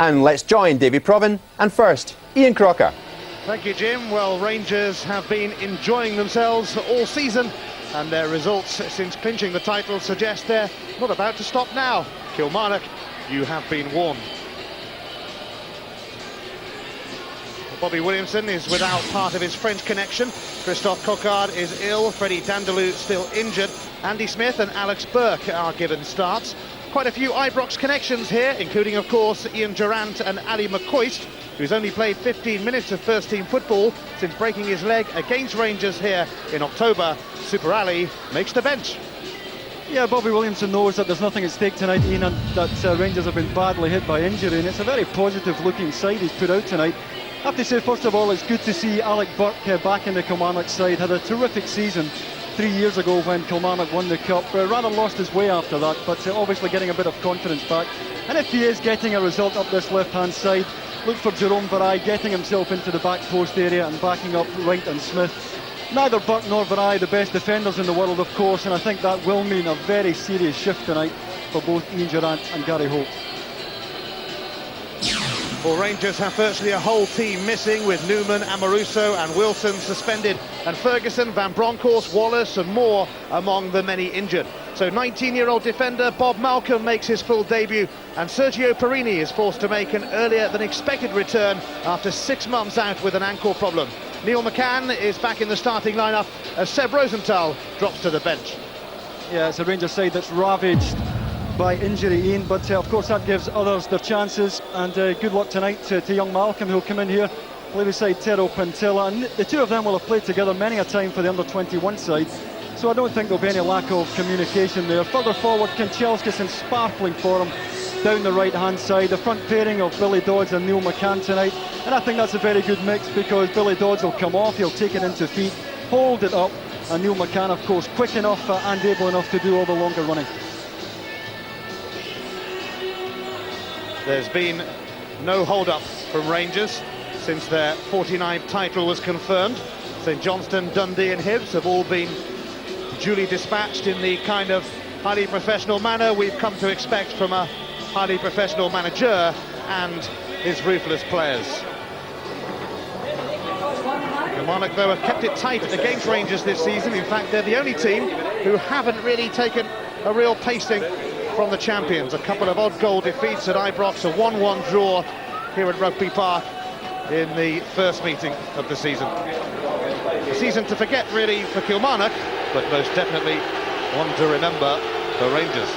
And let's join Davy Provan and first, Ian Crocker. Thank you, Jim. Well, Rangers have been enjoying themselves all season, and their results since clinching the title suggest they're not about to stop now. Kilmarnock, you have been warned. Bobby Williamson is without part of his French connection. Christophe Coquard is ill. Freddie Dandelou still injured. Andy Smith and Alex Burke are given starts. Quite a few Ibrox connections here, including, of course, Ian Durrant and Ali McCoist, who's only played 15 minutes of first-team football since breaking his leg against Rangers here in October. Super Ali makes the bench. Yeah, Bobby Williamson knows that there's nothing at stake tonight, Ian, and that Rangers have been badly hit by injury, and it's a very positive-looking side he's put out tonight. I have to say, first of all, it's good to see Alec Burke back in the Kilmarnock side. Had a terrific season 3 years ago when Kilmarnock won the Cup. Rather lost his way after that, but obviously getting a bit of confidence back. And if he is getting a result up this left-hand side, look for Jerome Vareille getting himself into the back post area and backing up Wright and Smith. Neither Burke nor Vareille the best defenders in the world, of course, and I think that will mean a very serious shift tonight for both Ian Durrant and Gary Holt. Well, Rangers have virtually a whole team missing, with Newman, Amoruso and Wilson suspended, and Ferguson, Van Bronckhorst, Wallace and Moore among the many injured. So 19-year-old defender Bob Malcolm makes his full debut, and Sergio Perini is forced to make an earlier than expected return after 6 months out with an ankle problem. Neil McCann is back in the starting lineup as Seb Rosenthal drops to the bench. Yeah, it's a Rangers side that's ravaged by injury, Ian, but of course that gives others their chances, and good luck tonight to young Malcolm, who'll come in here, play beside Tero Pintilla, and the two of them will have played together many a time for the under-21 side, so I don't think there'll be any lack of communication there. Further forward, Kanchelskis in sparkling form down the right-hand side, the front pairing of Billy Dodds and Neil McCann tonight, and I think that's a very good mix, because Billy Dodds will come off, he'll take it into feet, hold it up, and Neil McCann, of course, quick enough and able enough to do all the longer running. There's been no hold-up from Rangers since their 49th title was confirmed. St Johnstone, Dundee and Hibs have all been duly dispatched in the kind of highly professional manner we've come to expect from a highly professional manager and his ruthless players. Kilmarnock, though, have kept it tight against Rangers this season. In fact, they're the only team who haven't really taken a real pasting from the champions. A couple of odd goal defeats at Ibrox, a 1-1 draw here at Rugby Park in the first meeting of the season. A season to forget, really, for Kilmarnock, but most definitely one to remember for Rangers.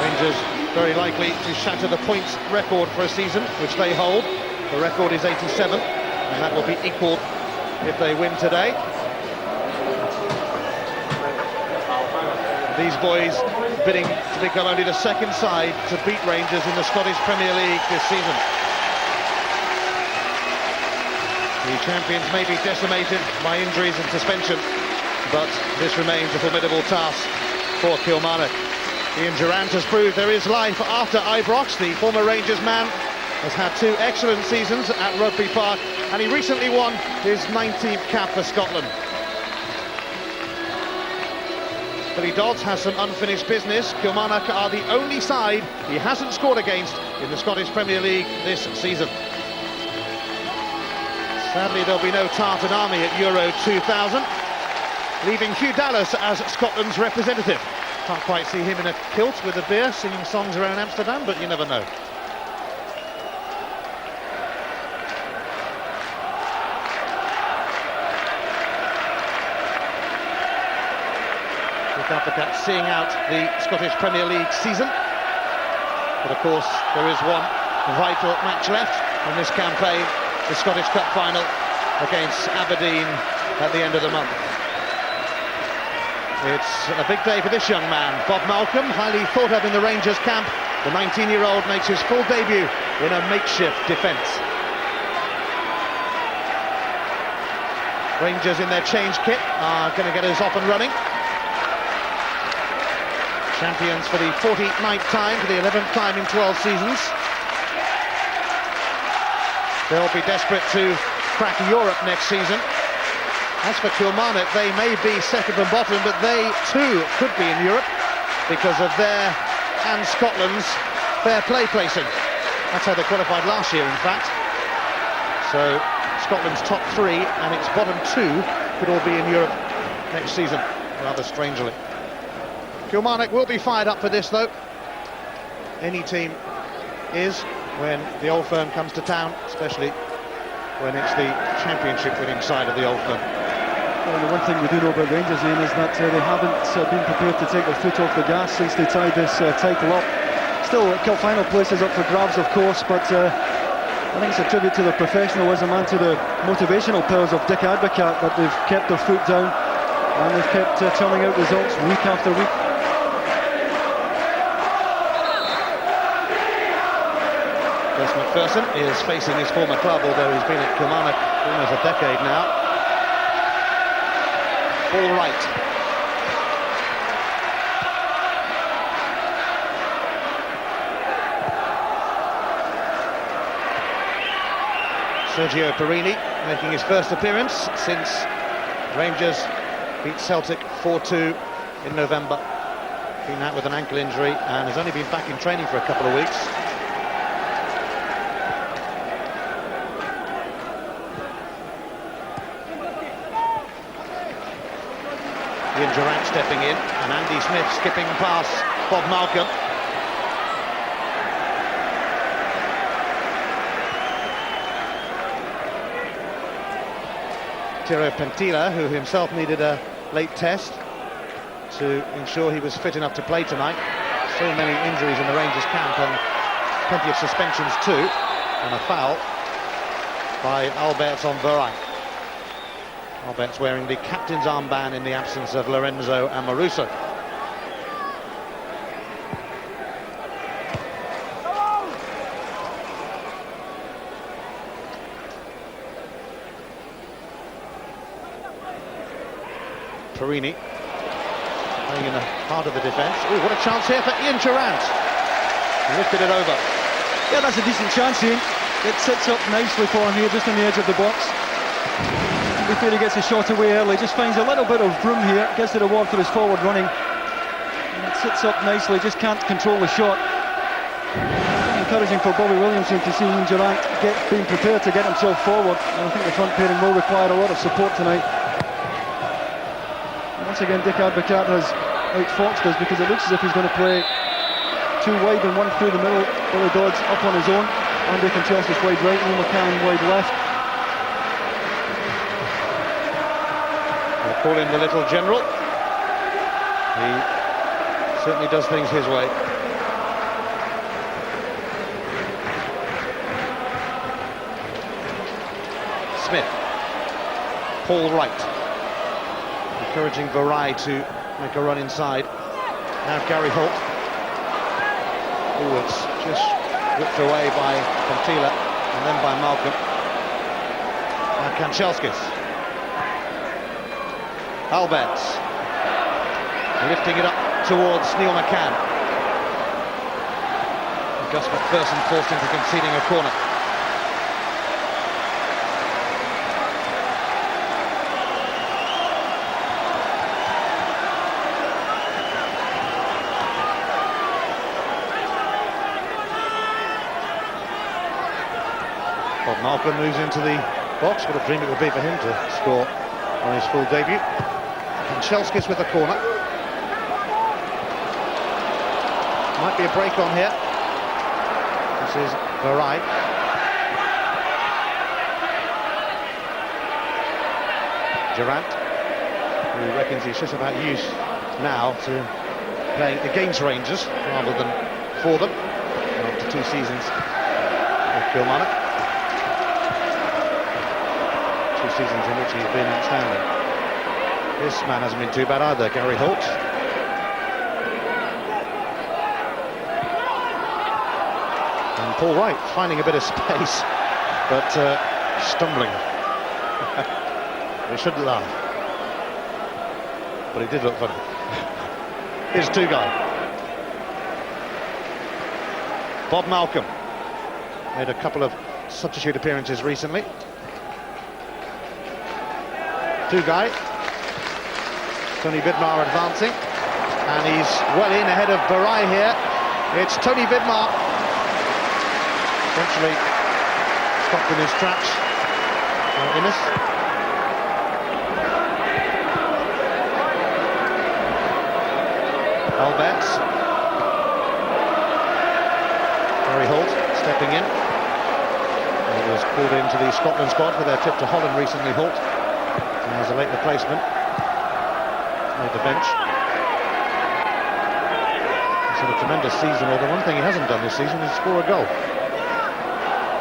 Rangers very likely to shatter the points record for a season, which they hold. The record is 87, and that will be equalled if they win today. These boys bidding to become only the second side to beat Rangers in the Scottish Premier League this season. The champions may be decimated by injuries and suspension, but this remains a formidable task for Kilmarnock. Ian Durrant has proved there is life after Ibrox. The former Rangers man has had 2 excellent seasons at Rugby Park, and he recently won his 19th cap for Scotland. Billy Dodds has some unfinished business. Kilmarnock are the only side he hasn't scored against in the Scottish Premier League this season. Sadly, there'll be no Tartan Army at Euro 2000, leaving Hugh Dallas as Scotland's representative. Can't quite see him in a kilt with a beer singing songs around Amsterdam, but you never know. Africa seeing out the Scottish Premier League season, but of course there is one vital match left in this campaign, the Scottish Cup final against Aberdeen at the end of the month. It's a big day for this young man, Bob Malcolm, highly thought of in the Rangers camp. The 19-year-old makes his full debut in a makeshift defence. Rangers in their change kit are going to get us off and running. Champions for the 49th time, for the 11th time in 12 seasons. They'll be desperate to crack Europe next season. As for Kilmarnock, they may be second and bottom, but they too could be in Europe because of their and Scotland's fair play placing. That's how they qualified last year, in fact. So Scotland's top three and its bottom two could all be in Europe next season, rather strangely. Kilmarnock will be fired up for this, though. Any team is when the Old Firm comes to town, especially when it's the championship winning side of the Old Firm. Well, the one thing we do know about Rangers, Ian, is that they haven't been prepared to take their foot off the gas since they tied this title up. Still, cup final places up for grabs, of course, but I think it's a tribute to their professionalism and to the motivational powers of Dick Advocaat that they've kept their foot down and they've kept churning out results week after week. MacPherson is facing his former club, although he's been at Kilmarnock almost a decade now. Paul Wright. Sergio Perini making his first appearance since Rangers beat Celtic 4-2 in November. Been out with an ankle injury and has only been back in training for a couple of weeks. Ian Durrant stepping in, and Andy Smith skipping past Bob Malcolm. Tiro Pentila, who himself needed a late test to ensure he was fit enough to play tonight. So many injuries in the Rangers camp and plenty of suspensions too, and a foul by Alberts on Vareille. Alberts wearing the captain's armband in the absence of Lorenzo Amoruso. Perini playing in the heart of the defence. Oh, what a chance here for Ian Durrant. Lifted it over. Yeah, that's a decent chance, Ian. It sits up nicely for him here, just on the edge of the box. Before he gets a shot away early, just finds a little bit of room here, gets the reward for his forward running. And it sits up nicely, just can't control the shot. Encouraging for Bobby Williamson to see Ian Durrant being prepared to get himself forward. And I think the front pairing will require a lot of support tonight. Once again, Dick Advocaat has outfoxed us because it looks as if he's going to play two wide and one through the middle. Billy Dodds up on his own. Andy Kanchelskis wide right, Neil McCann wide left. They'll call him the little general. He certainly does things his way. Smith. Paul Wright. Encouraging Vareille to make a run inside. Now Gary Holt. Oh, it's just whipped away by Pentila and then by Malcolm. Now Kanchelskis. Alberts. Lifting it up towards Neil McCann. And Gus MacPherson forced into conceding a corner. Bob Malcolm moves into the box. What a dream it would be for him to score on his full debut. Kanchelskis with the corner. Might be a break on here. This is Vareille. Durrant, who reckons he's just about used now to playing against Rangers rather than for them after 2 seasons with Kilmarnock. 2 seasons in which he's been outstanding. This man hasn't been too bad either, Gary Holt. And Paul Wright finding a bit of space, but stumbling. We shouldn't laugh. But he did look funny. Here's 2 guy. Bob Malcolm made a couple of substitute appearances recently. Two guy. Tony Vidmar advancing, and he's well in ahead of Vareille here. It's Tony Vidmar, essentially stopped in his tracks. Innes. Alberts. Harry Holt stepping in. He was called into the Scotland squad for their trip to Holland recently, Holt, as a late replacement. Made the bench. He's had a tremendous season, although one thing he hasn't done this season is score a goal.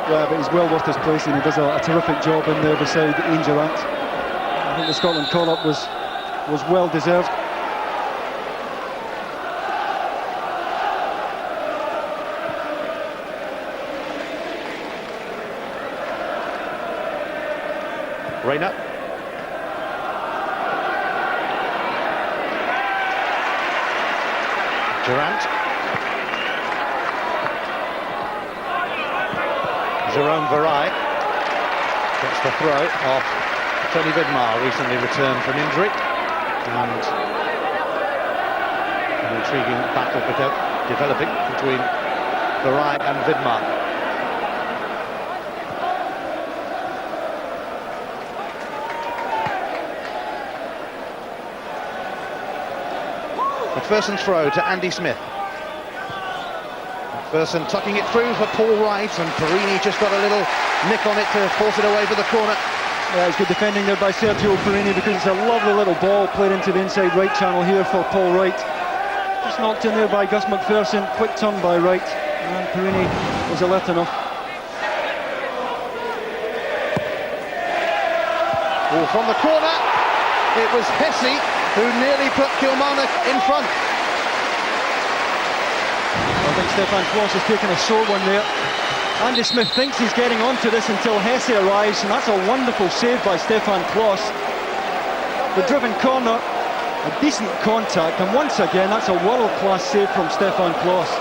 Yeah, but he's well worth his place, and he does a terrific job in there beside Ian Durrant. I think the Scotland call-up was well deserved. Rayner. Durrant. Jerome Vareille gets the throw off Tony Vidmar, recently returned from injury, and an intriguing battle developing between Vareille and Vidmar. MacPherson's throw to Andy Smith. MacPherson tucking it through for Paul Wright, and Perini just got a little nick on it to force it away for the corner. Yeah, it's good defending there by Sergio Perini, because it's a lovely little ball played into the inside right channel here for Paul Wright. Just knocked in there by Gus MacPherson, quick turn by Wright, and Perini was alert enough. Oh, from the corner, it was Hessey who nearly put Kilmarnock in front. I think Stefan Kloss has taken a sore one there. Andy Smith thinks he's getting onto this until Hessey arrives, and that's a wonderful save by Stefan Kloss. The driven corner, a decent contact, and once again that's a world-class save from Stefan Kloss.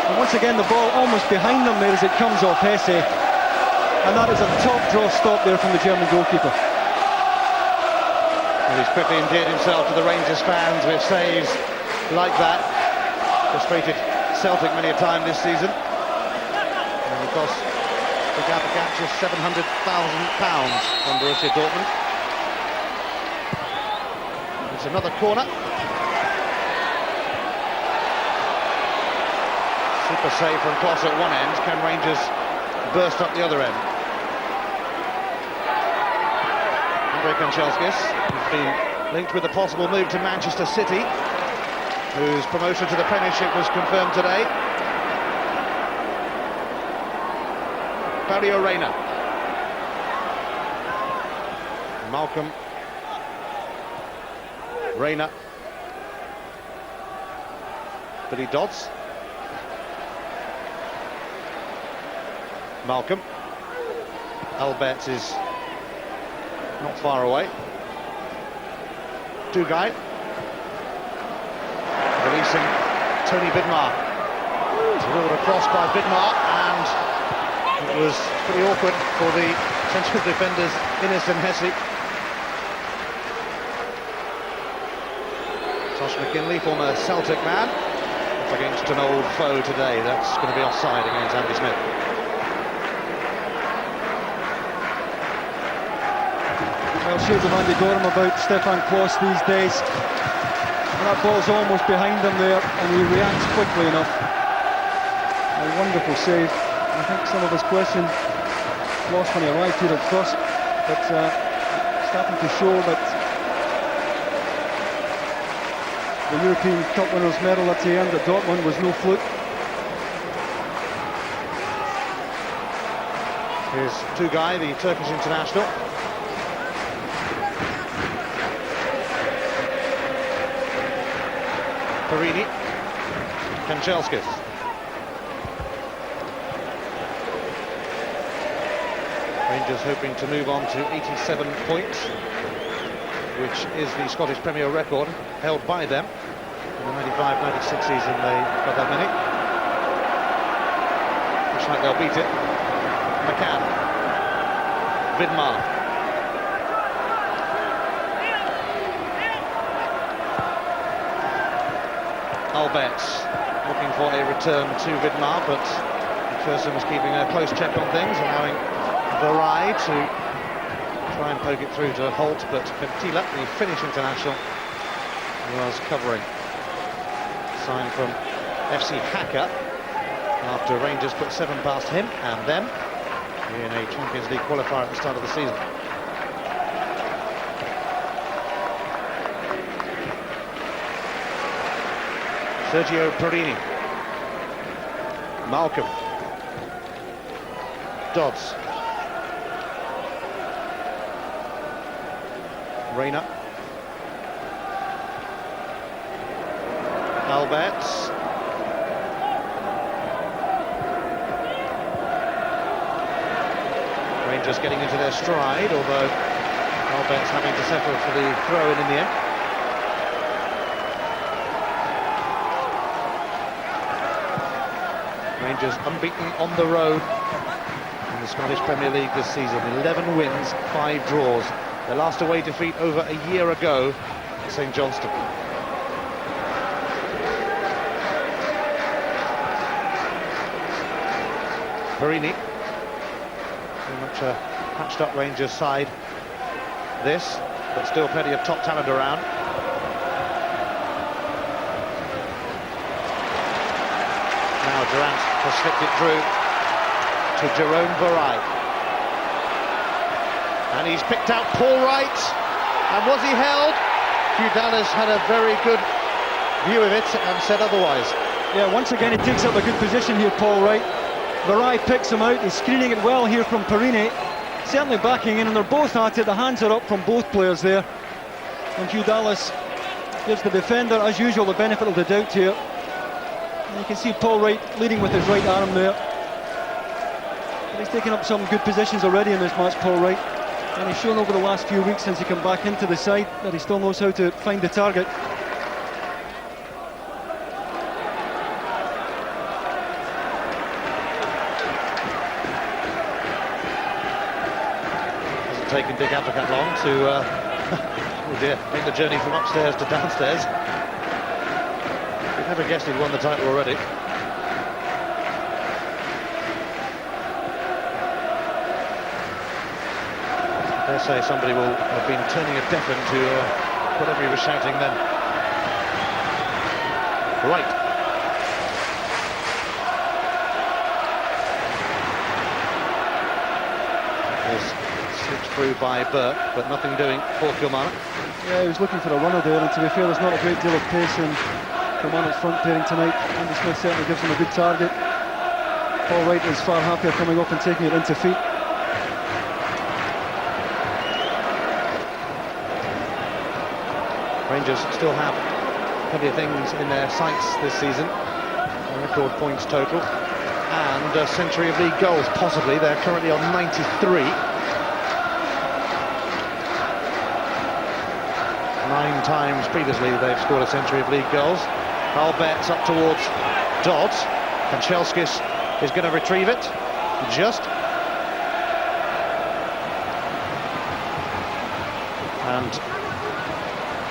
And once again the ball almost behind them there as it comes off Hessey, and that is a top draw stop there from the German goalkeeper. And he's quickly endeared himself to the Rangers fans with saves like that. Frustrated Celtic many a time this season. And of course, the Gaffer catches £700,000 from Borussia Dortmund. It's another corner. Super save from Kloss at one end. Can Rangers burst up the other end? Andrei Kanchelskis has been linked with a possible move to Manchester City, whose promotion to the Premiership was confirmed today. Dario Reyna. Malcolm. Reyna. Billy Dodds. Malcolm. Alberts is not far away. Two guy. Releasing Tony Vidmar. Drilled across by Vidmar, and it was pretty awkward for the central defenders Innes and Hessey. Tosh McKinlay, former Celtic man, up against an old foe today. That's going to be offside against Andy Smith. Well, shades of Andy Gorham about Stefan Kloss these days. And that ball's almost behind him there, and he reacts quickly enough. A wonderful save. I think some of us questioned Kloss when he arrived here at first, but starting to show that the European Cup winners' medal that he earned at Dortmund was no fluke. Here's two guy, the Turkish international. Perini, Kanchelskis. Rangers hoping to move on to 87 points, which is the Scottish Premier record held by them. In the 95-96 season they got that many. Looks like they'll beat it. McCann. Vidmar. Alberts looking for a return to Vidmar, but MacPherson was keeping a close check on things, allowing Vareille to try and poke it through to Holt, but Pentila, the Finnish international, was covering. Sign from FC Hacker after Rangers put 7 past him and them in a Champions League qualifier at the start of the season. Sergio Perini, Malcolm, Dodds, Rayner, Alberts, Rangers getting into their stride, although Alberts having to settle for the throw-in the end. Rangers unbeaten on the road in the Scottish Premier League this season. 11 wins, 5 draws. Their last away defeat over a year ago at St Johnstone. Perini, very much a patched-up Rangers side this, but still plenty of top talent around. Now Durrant has slipped it through to Jerome Vareille. And he's picked out Paul Wright. And was he held? Dallas had a very good view of it and said otherwise. Yeah, once again he takes up a good position here, Paul Wright. Vareille picks him out, he's screening it well here from Perini. Certainly backing in, and they're both at it. The hands are up from both players there. And Dallas gives the defender, as usual, the benefit of the doubt here. And you can see Paul Wright leading with his right arm there. And he's taken up some good positions already in this match, Paul Wright. And he's shown over the last few weeks since he came back into the side that he still knows how to find the target. Hasn't taken Dick Advocat long to oh dear, make the journey from upstairs to downstairs. We've never guessed he'd won the title already. I dare say somebody will have been turning a deaf ear to whatever he was shouting then. Right. Slipped through by Burke, but nothing doing for Kilmarnock. Yeah, he was looking for a runner there, and to be fair, there's not a great deal of pace in Kilmarnock's front pairing tonight. Andy Smith certainly gives him a good target. Paul Wright is far happier coming up and taking it into feet. Rangers still have plenty of things in their sights this season. A record points total and a century of league goals, possibly. They're currently on 93. 9 times previously they've scored a century of league goals. Alberts up towards Dodds. Kanchelskis is going to retrieve it. Just. And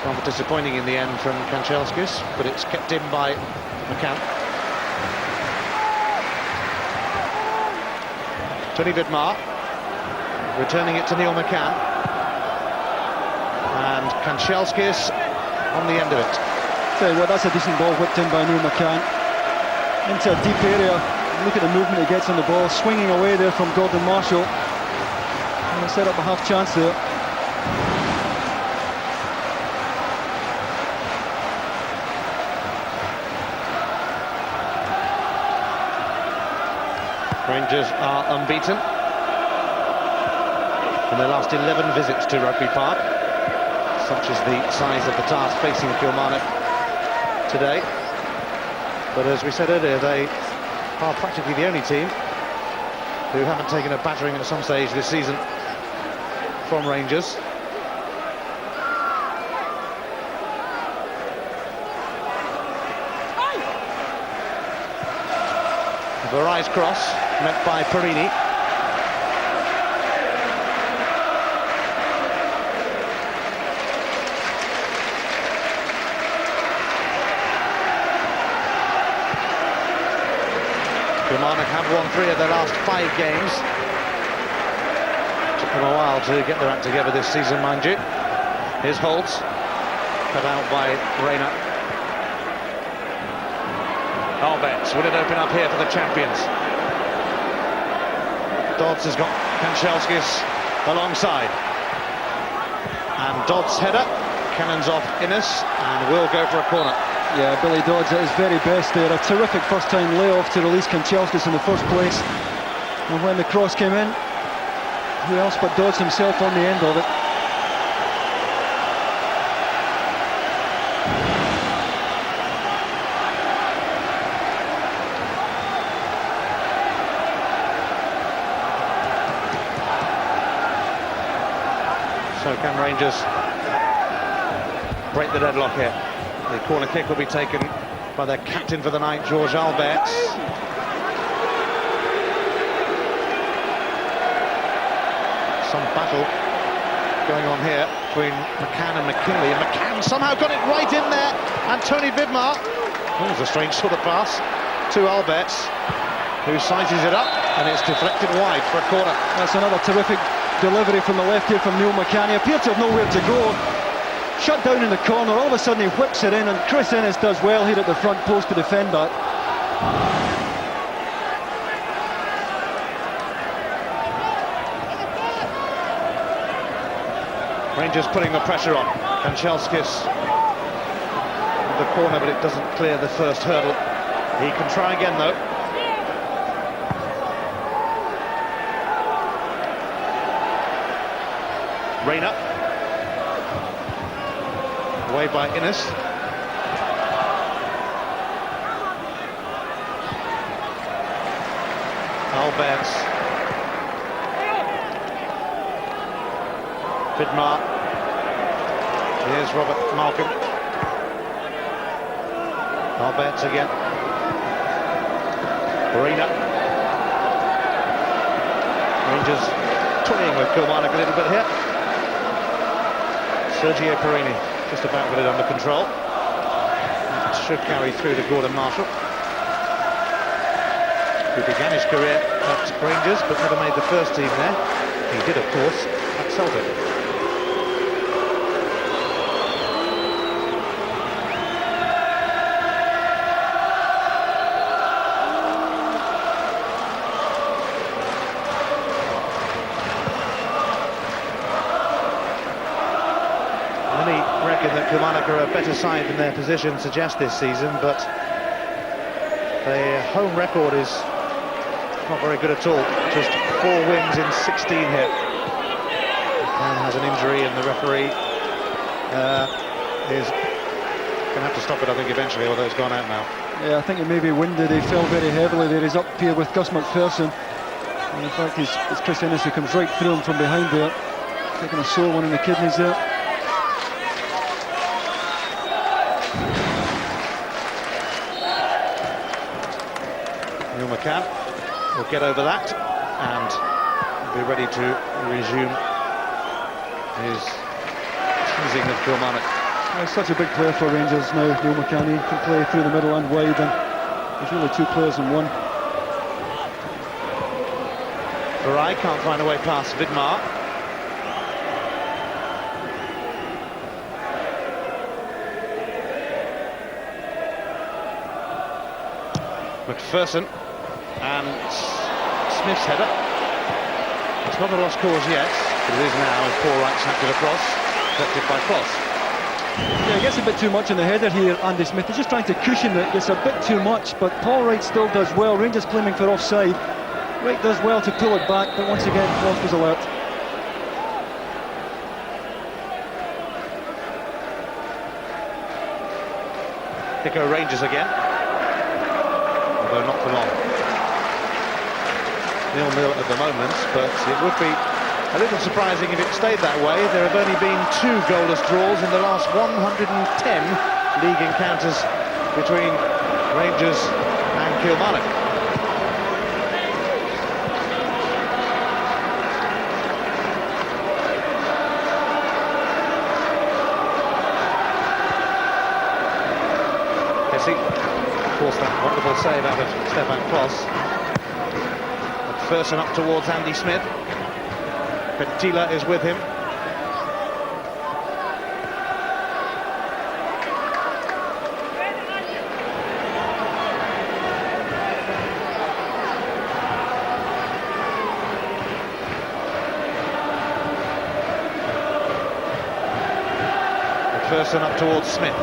rather disappointing in the end from Kanchelskis, but it's kept in by McCann. Tony Vidmar returning it to Neil McCann, and Kanchelskis on the end of it. Tell you what, that's a decent ball whipped in by Neil McCann into a deep area. Look at the movement he gets on the ball, swinging away there from Gordon Marshall, and they set up a half chance there. Rangers are unbeaten in their last 11 visits to Rugby Park. Such is the size of the task facing Kilmarnock today. But as we said earlier, they are practically the only team who haven't taken a battering at some stage this season from Rangers. Vareille's cross met by Perini. Kilmarnock have won 3 of their last 5 games. Took them a while to get their act together this season, mind you. Here's Holt, cut out by Rayner. Albets, will it open up here for the champions? Dodds has got Kanchelskis alongside. And Dodds' header, cannons off Innes, and will go for a corner. Yeah, Billy Dodds at his very best there. A terrific first-time layoff to release Kanchelskis in the first place. And when the cross came in, who else but Dodds himself on the end of it? So can Rangers break the deadlock here? The corner kick will be taken by their captain for the night, George Alberts. Some battle going on here between McCann and McKinlay, and McCann somehow got it right in there, and Tony Vidmar. That was a strange sort of pass to Alberts, who sizes it up, and it's deflected wide for a corner. That's another terrific delivery from the left here from Neil McCann. He appeared to have nowhere to go. Shut down in the corner, all of a sudden he whips it in, and Chris Innes does well here at the front post to defend that. Rangers putting the pressure on. Kanchelskis the corner, but it doesn't clear the first hurdle. He can try again though. Rayner. Away by Innes. Alberts. Vidmar. Here's Robert Malcolm. Alberts again. Rayner. Rangers toying with Kilmarnock a little bit here. Sergio Perini just about got it under control. It should carry through to Gordon Marshall, who began his career at Rangers but never made the first team there. He did, of course, at Celtic. That Kilmarnock are a better side than their position suggests this season, but their home record is not very good at all. Just 4 wins in 16 here. McCann has an injury, and the referee is going to have to stop it, I think, eventually, although it's gone out now. Yeah, I think he may be winded. He fell very heavily there. He's up here with Gus MacPherson, and in fact it's Chris Innes who comes right through him from behind there, taking a sore one in the kidneys there. McCann will get over that and be ready to resume his teasing of Kilmarnock. He's such a big player for Rangers now, Neil McCann. He can play through the middle and wide, and there's really 2 players in one. Vareille can't find a way past Vidmar. MacPherson. And Smith's header. It's not a lost cause yet, but it is now as Paul Wright snapped it across, deflected by Cross. Yeah, he gets a bit too much in the header here, Andy Smith. He's just trying to cushion it, gets a bit too much, but Paul Wright still does well. Rangers claiming for offside. Wright does well to pull it back, but once again, Cross was alert. Here go Rangers again, although not for long. 0-0 at the moment, but it would be a little surprising if it stayed that way. There have only been 2 goalless draws in the last 110 league encounters between Rangers and Kilmarnock. Hessey, of course, that wonderful save out of Stefan Kloss. MacPherson up towards Andy Smith. Pentila is with him. MacPherson up towards Smith.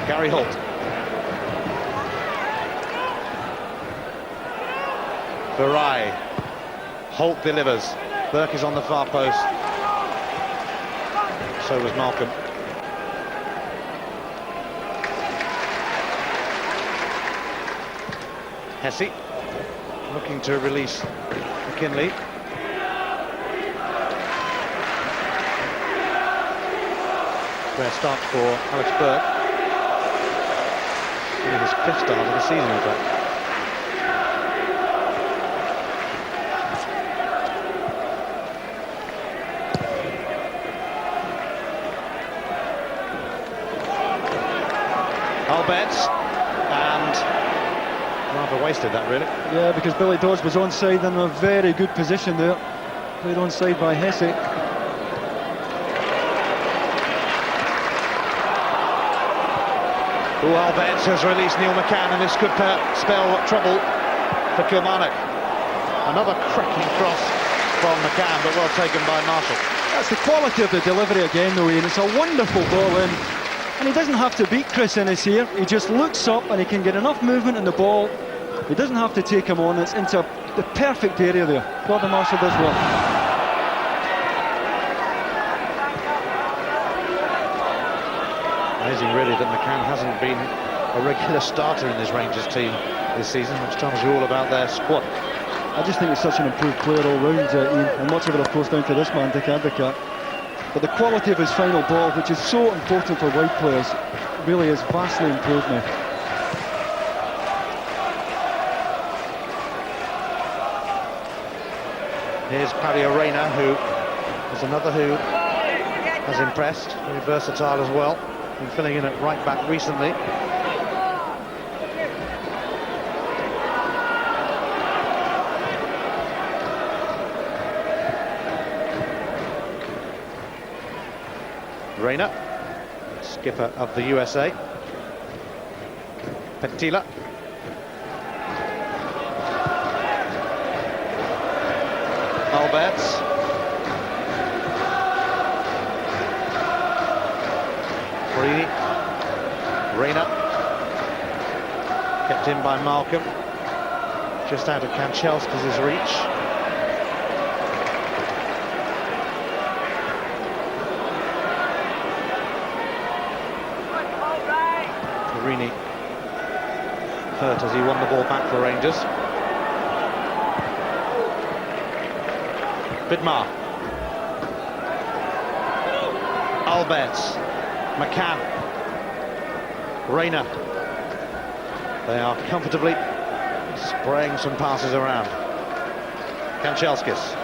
Gary Holt. Vareille. Holt delivers. Burke is on the far post. So was Malcolm. Hessey looking to release McKinlay. Fair start for Alex Burke. Really his 5th start of the season, in fact. Albets, and rather wasted that, really. Yeah, because Billy Dodds was onside in a very good position there. Played onside by Hessey. Albets has released Neil McCann, and this could spell trouble for Kilmarnock. Another cracking cross from McCann, but well taken by Marshall. That's the quality of the delivery again, though, Ian. It's a wonderful ball in. And he doesn't have to beat Chris Innes here. He just looks up and he can get enough movement in the ball. He doesn't have to take him on. It's into the perfect area there. Gordon Marshall does well. Amazing, really, that McCann hasn't been a regular starter in this Rangers team this season, which tells you all about their squad. I just think he's such an improved player all round, Ian. And much of it, of course, down to this man, Dick Advocat. But the quality of his final ball, which is so important for wide players, really is vastly improved now. Here's Paddy Arena, who is another who has impressed, very versatile as well. Been filling in at right back recently. Rayner, skipper of the USA. Pentila. Alberts. Free. Rayner. Kept in by Malcolm. Just out of Kanchelskis' reach. Hurt as he won the ball back for Rangers. Bidmar. Alberts. McCann. Rayner. They are comfortably spraying some passes around. Kanchelskis.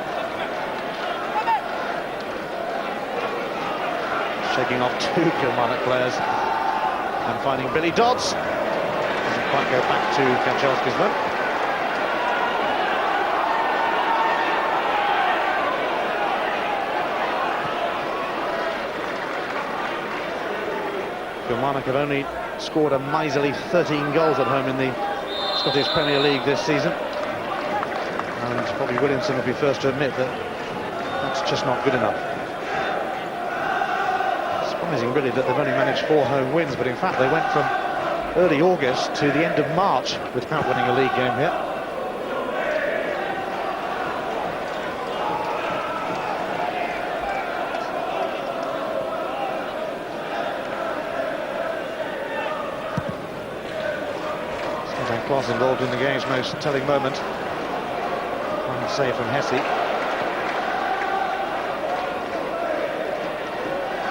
Shaking off 2 Kilmarnock players and finding Billy Dodds. Doesn't quite go back to Kanchelskis though. Kilmarnock have only scored a miserly 13 goals at home in the Scottish Premier League this season. And Bobby Williamson will be first to admit that that's just not good enough. Surprising really that they've only managed 4 home wins, but in fact they went from early August to the end of March without winning a league game here. Sometimes class involved in the game's most telling moment. One save from Hessey.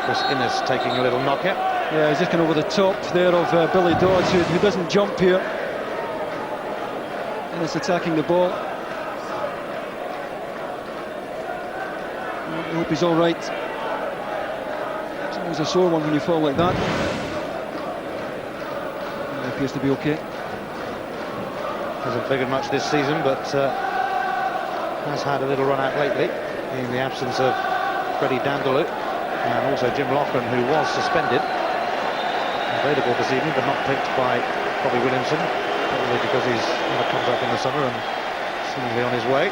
Chris Innes taking a little knock here. Yeah, he's just going over the top there of Billy Dodds, who doesn't jump here. Innes attacking the ball. I hope he's all right. It's always a sore one when you fall like that. He appears to be okay. Hasn't figured much this season, but has had a little run out lately in the absence of Freddie Dandaloo and also Jim Loughran, who was suspended. Available this evening, but not picked by Bobby Williamson, probably because he's on a contract in the summer and seemingly on his way.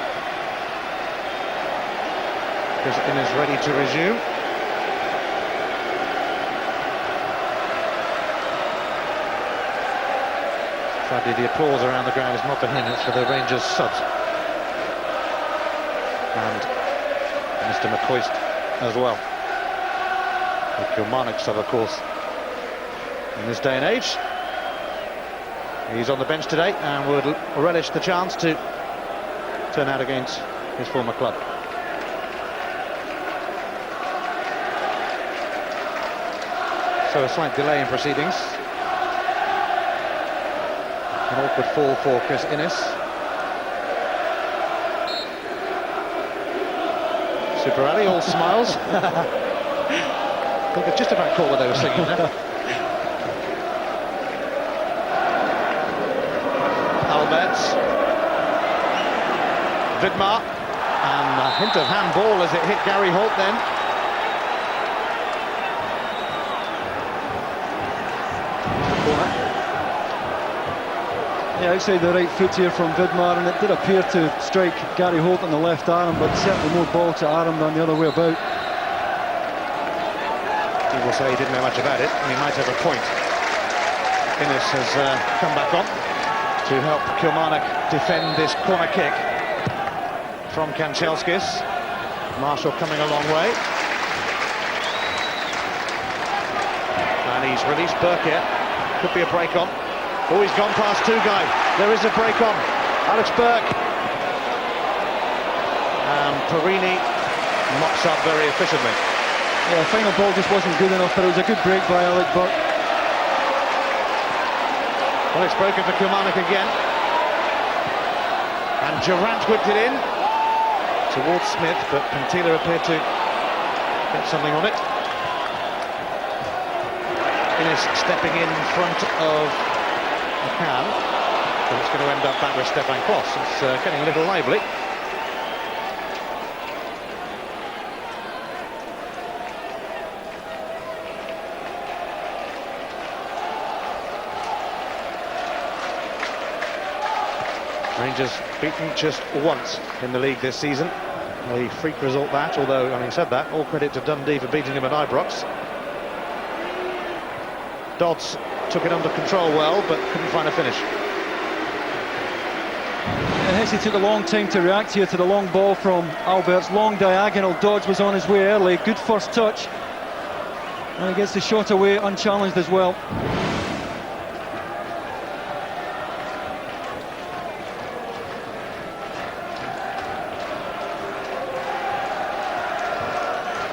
Chris Innes ready to resume. Sadly, the applause around the ground is not for him, it's for the Rangers subs. And Mr. McCoist as well. The Kilmarnock sub, of course, in this day and age. He's on the bench today and would relish the chance to turn out against his former club. So a slight delay in proceedings. An awkward fall for Chris Innes. Super Ali, all smiles. I think I just about caught what they were singing there. Alberts. Vidmar. And a hint of handball as it hit Gary Holt then. Yeah, outside the right foot here from Vidmar, and it did appear to strike Gary Holt on the left arm, but certainly more ball to Aram than the other way about. He will say he didn't know much about it, and he might have a point. Innes has come back on to help Kilmarnock defend this corner kick from Kanchelskis. Marshall coming a long way. And he's released Burke here. Could be a break on. Oh, he's gone past two guys. There is a break on. Alex Burke. And Perini mops up very efficiently. Yeah, the final ball just wasn't good enough, but it was a good break by Alex Burke. Well, it's broken for Kilmarnock again. And Durrant whipped it in towards Smith, but Pantila appeared to get something on it. Innes stepping in front of McCann, but it's going to end up back with Stefan Klos. It's getting a little lively. Rangers beaten just once in the league this season. A freak result that, although, having said that, all credit to Dundee for beating him at Ibrox. Dodds took it under control well, but couldn't find a finish. Hessey took a long time to react here to the long ball from Alberts. Long diagonal. Dodds was on his way early. Good first touch. And he gets the shot away unchallenged as well.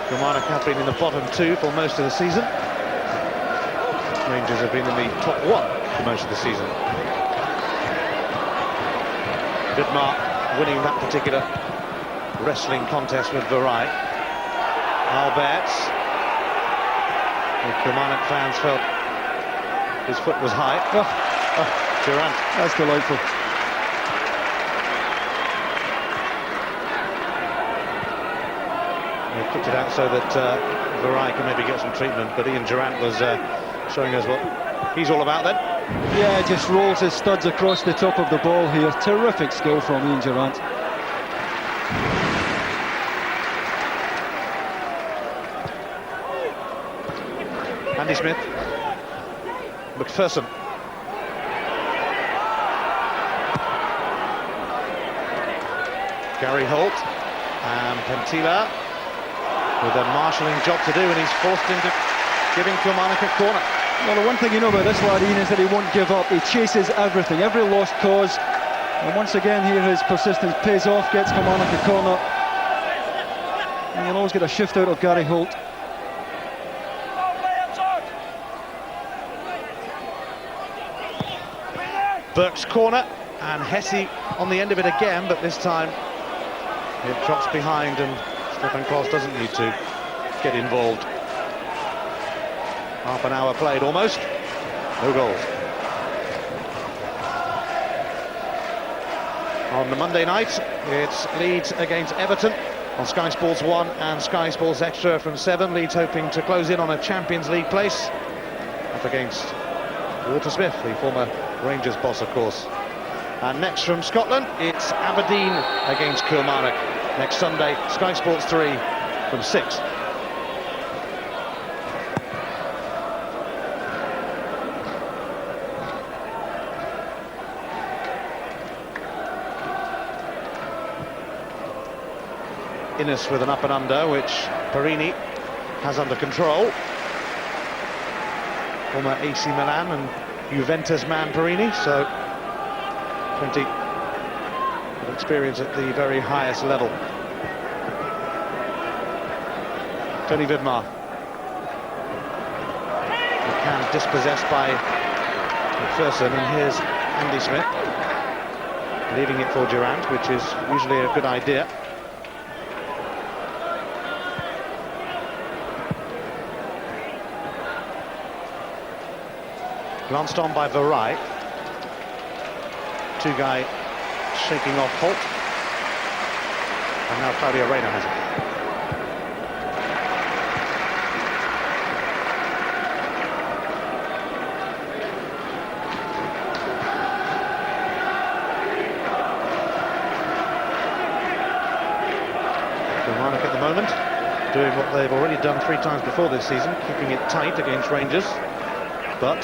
Kilmarnock have been in the bottom two for most of the season. Rangers have been in the top one for most of the season. Vidmar winning that particular wrestling contest with Vareille. Alberts. The Kilmarnock fans felt his foot was high. Durrant. That's delightful. They kicked it out so that Vareille can maybe get some treatment, but Ian Durrant was showing us what he's all about then. Yeah, just rolls his studs across the top of the ball here. Terrific skill from Ian Durrant. Andy Smith. MacPherson. Gary Holt. And Pantila with a marshalling job to do, and he's forced into giving Kilmarnock a corner. Well, the one thing you know about this lad, Ian, is that he won't give up. He chases everything, every lost cause. And once again here his persistence pays off, gets Kilmarnock a corner. And you'll always get a shift out of Gary Holt. Burke's corner, and Hessey on the end of it again, but this time it drops behind and Stefan Klos doesn't need to get involved. Half an hour played almost, no goals. On the Monday night, it's Leeds against Everton on Sky Sports 1 and Sky Sports Extra from 7. Leeds hoping to close in on a Champions League place up against Walter Smith, the former Rangers boss, of course. And next from Scotland, it's Aberdeen against Kilmarnock next Sunday, Sky Sports 3 from 6. Innes with an up and under, which Perini has under control. Former AC Milan and Juventus man Perini, so plenty of experience at the very highest level. Tony Vidmar. McCann dispossessed by MacPherson, and here's Andy Smith leaving it for Durrant, which is usually a good idea. Glanced on by Vareille. Two-guy shaking off Holt. And now Claudio Reyna has it. Kilmarnock at the moment, doing what they've already done 3 times before this season, keeping it tight against Rangers. But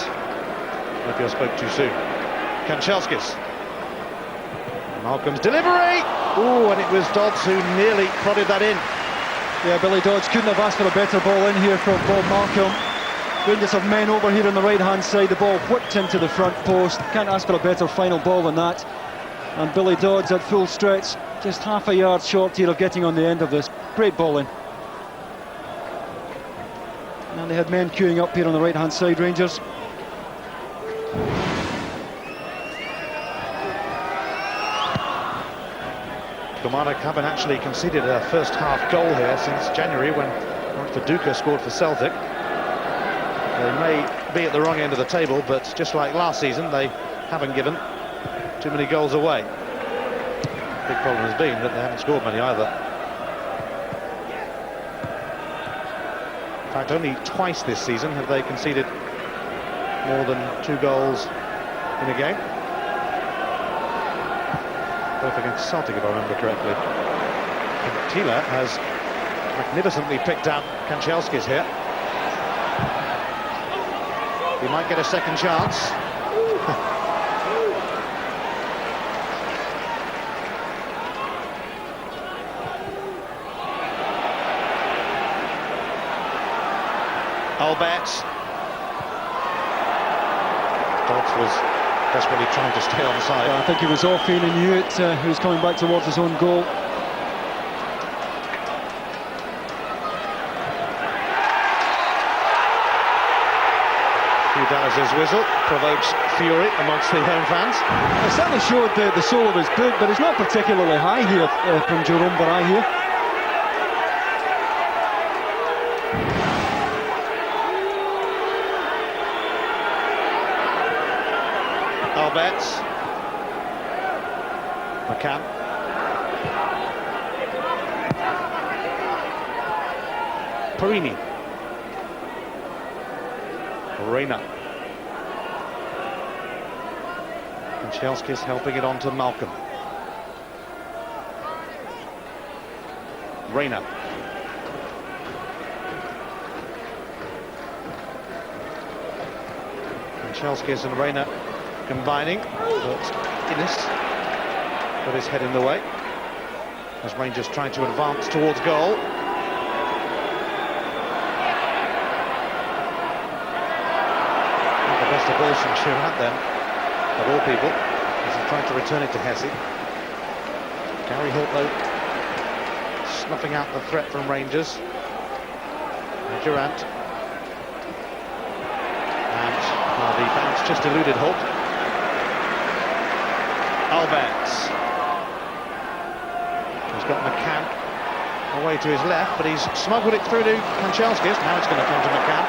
maybe I spoke too soon. Kanchelskis. Malcolm's delivery! Oh, and it was Dodds who nearly prodded that in. Yeah, Billy Dodds couldn't have asked for a better ball in here from Bob Malcolm. Rangers have men over here on the right-hand side. The ball whipped into the front post. Can't ask for a better final ball than that. And Billy Dodds at full stretch, just half a yard short here of getting on the end of this. Great ball in. And they had men queuing up here on the right-hand side, Rangers. Kilmarnock haven't actually conceded a first-half goal here since January when Viduka scored for Celtic. They may be at the wrong end of the table, but just like last season, they haven't given too many goals away. Big problem has been that they haven't scored many either. In fact, only twice this season have they conceded more than 2 goals in a game. Both against Celtic, if I remember correctly. And Tila has magnificently picked out Kanchelskis here. He might get a second chance. Albert. Dodds was desperately trying to stay on side. I think he was off in and knew it. He was coming back towards his own goal. Hugh Dallas's whistle provokes fury amongst the home fans. It certainly showed the sole of his boot, but it's not particularly high here from Jerome Vareille here. Alberts. McCann. Perini. Reyna. And Kanchelskis helping it on to Malcolm. Reyna. Kanchelskis and Reyna combining, but Innes got his head in the way as Rangers trying to advance towards goal. Not the best of balls from Durrant then, of all people, as he's trying to return it to Hessey. Gary Holt though snuffing out the threat from Rangers. And Durrant. And the bounce just eluded Holt. Alberts. He's got McCann away to his left, but he's smuggled it through to Kanchelskis. Now it's going to come to McCann.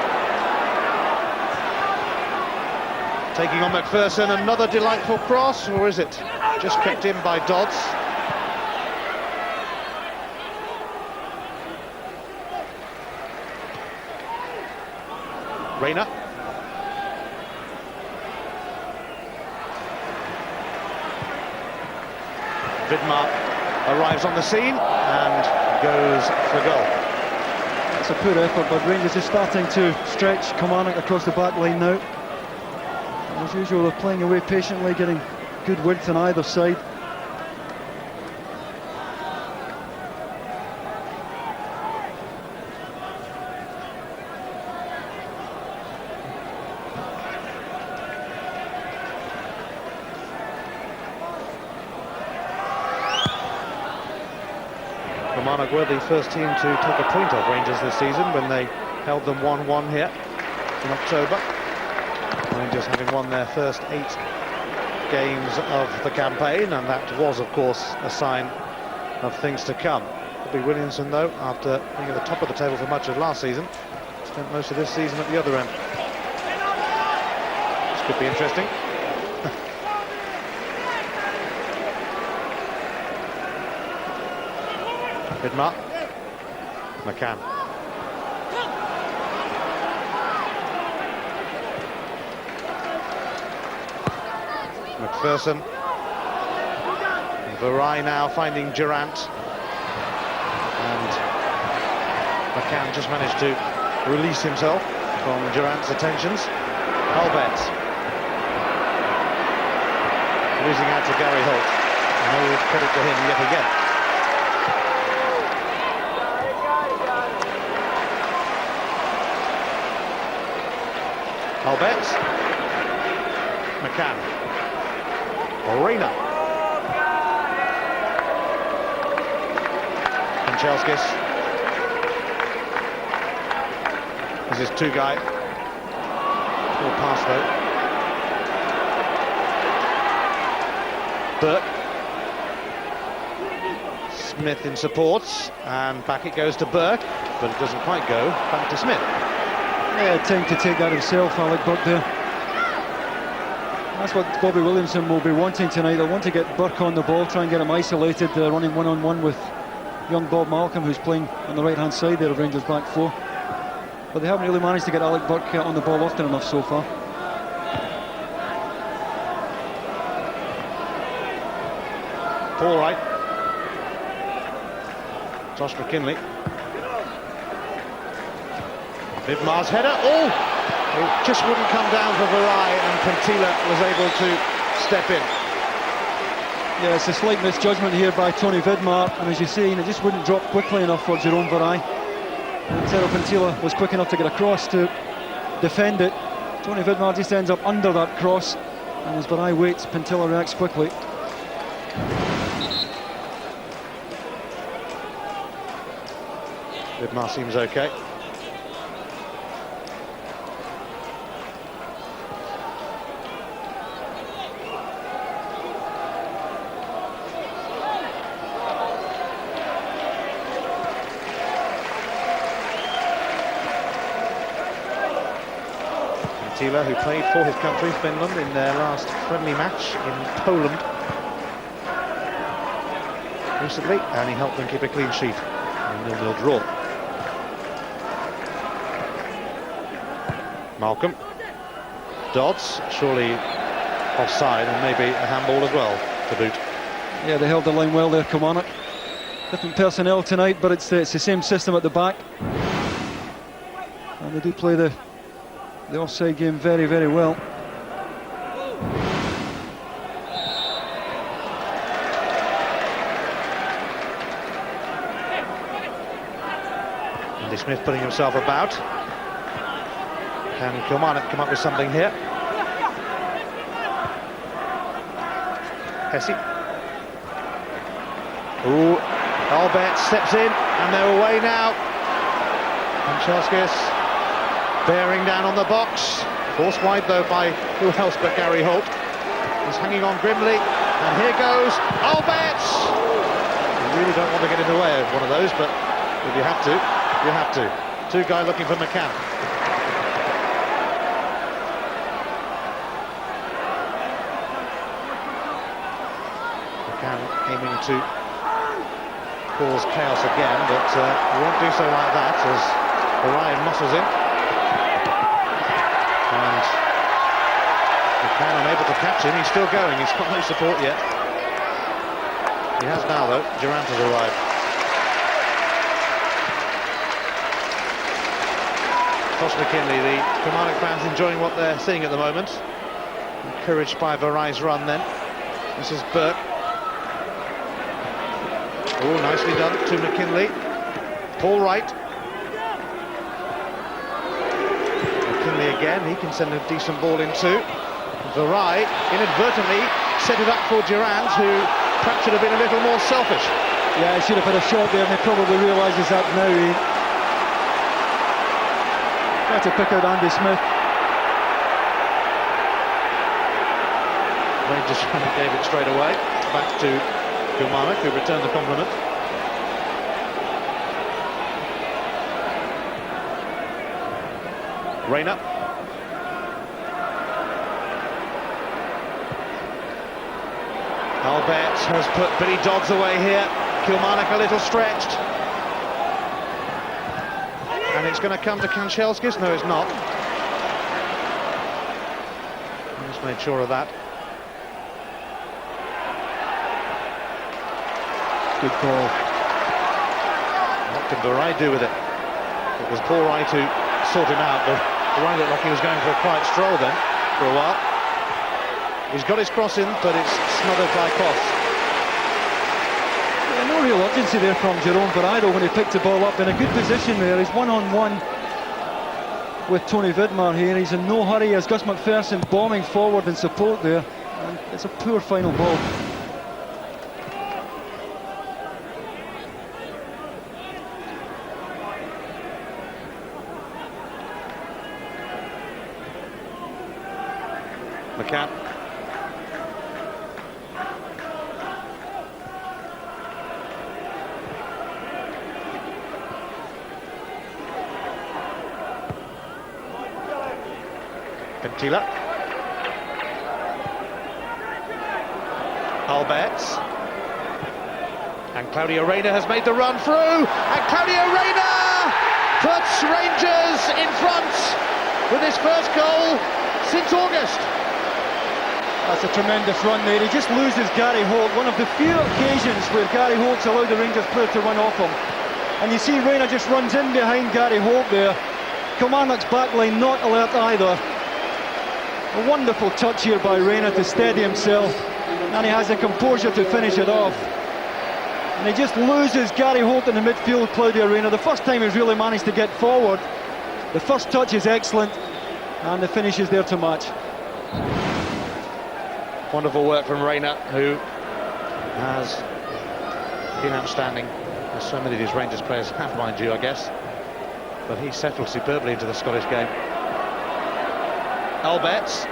Taking on MacPherson, another delightful cross, or is it just kept in by Dodds? Rayner. Vidmar arrives on the scene and goes for goal. It's a poor effort, but Rangers is starting to stretch Kilmarnock across the back line now. As usual, they're playing away patiently, getting good width on either side. Kilmarnock were the first team to take a point off Rangers this season when they held them 1-1 here in October. Rangers having won their first 8 games of the campaign, and that was, of course, a sign of things to come. Bobby Williamson, though, after being at the top of the table for much of last season, spent most of this season at the other end. This could be interesting. Vidmar. McCann. MacPherson. Vareille now finding Durrant. And McCann just managed to release himself from Durrant's attentions. Albert. Losing out to Gary Holt. No credit to him yet again. Albert. McCann. Rayner. Kanchelskis. This is two-guy. Poor pass, though. Burke. Smith in support, and back it goes to Burke, but it doesn't quite go. Back to Smith. Yeah, time to take that himself, Alec Burke there. That's what Bobby Williamson will be wanting tonight. They'll want to get Burke on the ball, try and get him isolated, running one-on-one with young Bob Malcolm, who's playing on the right-hand side there of Rangers' back four. But they haven't really managed to get Alec Burke on the ball often enough so far. Paul Wright. Josh McKinlay. Vidmar's header. Oh! It just wouldn't come down for Vareille, and Pantila was able to step in. Yeah, it's a slight misjudgment here by Tony Vidmar, and as you're saying, it just wouldn't drop quickly enough for Jerome Vareille. And Terrell Pantila was quick enough to get across to defend it. Tony Vidmar just ends up under that cross, and as Vareille waits, Pantila reacts quickly. Vidmar seems okay. Pantila, who played for his country, Finland, in their last friendly match in Poland recently, and he helped them keep a clean sheet in a 0-0 draw. Malcolm. Dodds, surely offside, and maybe a handball as well to boot. Yeah, they held the line well there, Kilmarnock. Different personnel tonight, but it's the same system at the back. And they do play the offside game very, very well. Andy Smith putting himself about. Can Kilmarnock come up with something here? Hessey. Ooh, Albert steps in, and they're away now. Kanchelskis bearing down on the box. Forced wide, though, by who else but Gary Holt. He's hanging on grimly, and here goes Albert! You really don't want to get in the way of one of those, but if you have to, you have to. Two guy looking for McCann. McCann aiming to cause chaos again, but he won't do so like that as Vareille muscles in. And McCann unable to catch him. He's still going, he's got no support yet. He has now though. Durrant has arrived. Across McKinlay, the Kilmarnock fans enjoying what they're seeing at the moment. Encouraged by Vareille's run then. This is Burke. Oh, nicely done to McKinlay. Paul Wright. McKinlay again, he can send a decent ball in too. Vareille inadvertently set it up for Durrant, who perhaps should have been a little more selfish. Yeah, he should have had a shot there, and he probably realises that now. He tried to pick out Andy Smith. Rangers gave it straight away. Back to Kilmarnock, who returned the compliment. Rayner. Albert has put Billy Dodds away here. Kilmarnock a little stretched. And it's going to come to Kanchelskis. No, it's not. I just made sure of that. Good call. What can Vareille do with it? It was Paul Wright who sought him out, but Vareille looked like he was going for a quiet stroll then, for a while. He's got his cross in, but it's smothered by Koss. Yeah, no real urgency there from Jerome Vareille when he picked the ball up in a good position there. He's one-on-one with Tony Vidmar here. He's in no hurry as Gus MacPherson bombing forward in support there. And it's a poor final ball. McCann. Pentila. Alberts. And Claudio Reyna has made the run through. And Claudio Reyna puts Rangers in front with his first goal since August. That's a tremendous run there. He just loses Gary Holt. One of the few occasions where Gary Holt's allowed the Rangers player to run off him. And you see Reyna just runs in behind Gary Holt there. Kilmarnock's backline not alert either. A wonderful touch here by Reyna to steady himself. And he has the composure to finish it off. And he just loses Gary Holt in the midfield, Claudio Reyna. The first time he's really managed to get forward. The first touch is excellent. And the finish is there to match. Wonderful work from Rayner, who has been outstanding, as so many of these Rangers players have, mind you, I guess. But he settled superbly into the Scottish game. Alberts.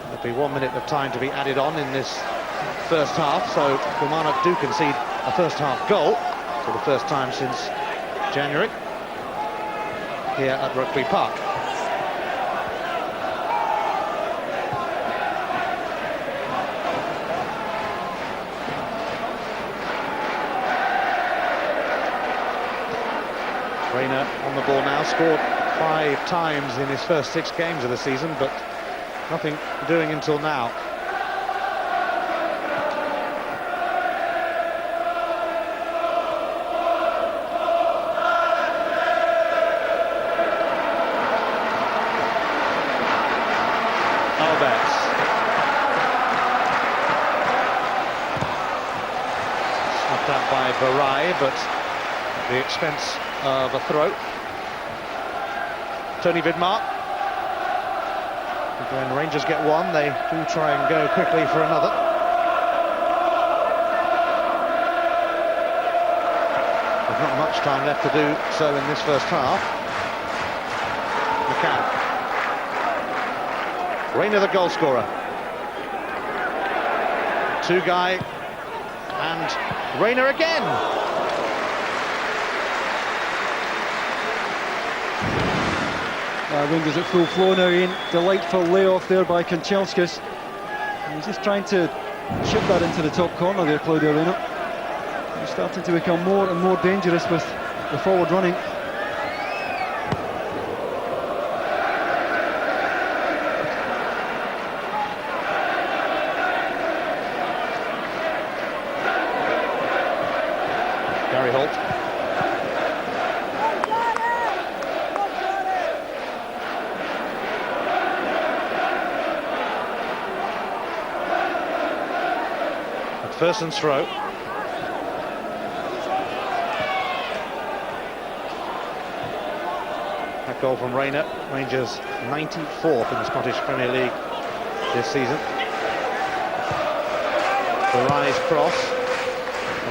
There'll be 1 minute of time to be added on in this first half, so Kilmarnock do concede a first half goal for the first time since January here at Rugby Park. Rayner on the ball now, scored 5 times in his first 6 games of the season, but nothing doing until now. Out by Vareille, but at the expense of a throw. Tony Vidmar. When Rangers get one, they do try and go quickly for another. There's not much time left to do so in this first half. McCann. Rayner the goal scorer. 2-guy. And Rayner again. Rangers at full flow now, Ian. Delightful layoff there by Kanchelskis. He's just trying to chip that into the top corner there, Claudio Reyna. He's starting to become more and more dangerous with the forward running. Gary Holt. MacPherson's throw. That goal from Reyna, Rangers 94th in the Scottish Premier League this season. Vareille's cross,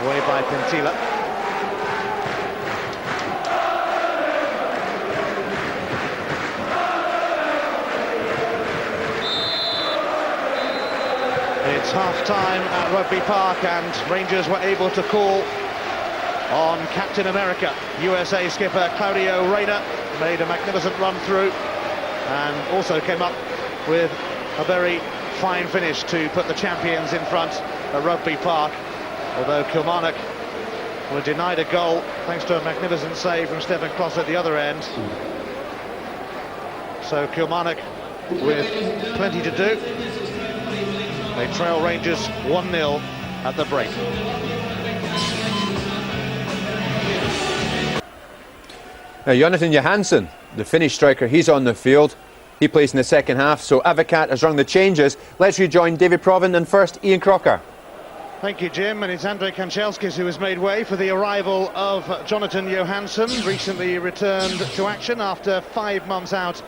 away by Pentila. It's half-time at Rugby Park, and Rangers were able to call on Captain America. USA skipper Claudio Reyna made a magnificent run through and also came up with a very fine finish to put the champions in front at Rugby Park, although Kilmarnock were denied a goal thanks to a magnificent save from Stephen Kloss at the other end. So Kilmarnock with plenty to do. They trail Rangers 1-0 at the break. Now, Jonathan Johansson, the Finnish striker, he's on the field. He plays in the second half, so Avocat has rung the changes. Let's rejoin David Provan and first Ian Crocker. Thank you, Jim, and it's Andrei Kanchelskis who has made way for the arrival of Jonathan Johansson, recently returned to action after 5 months out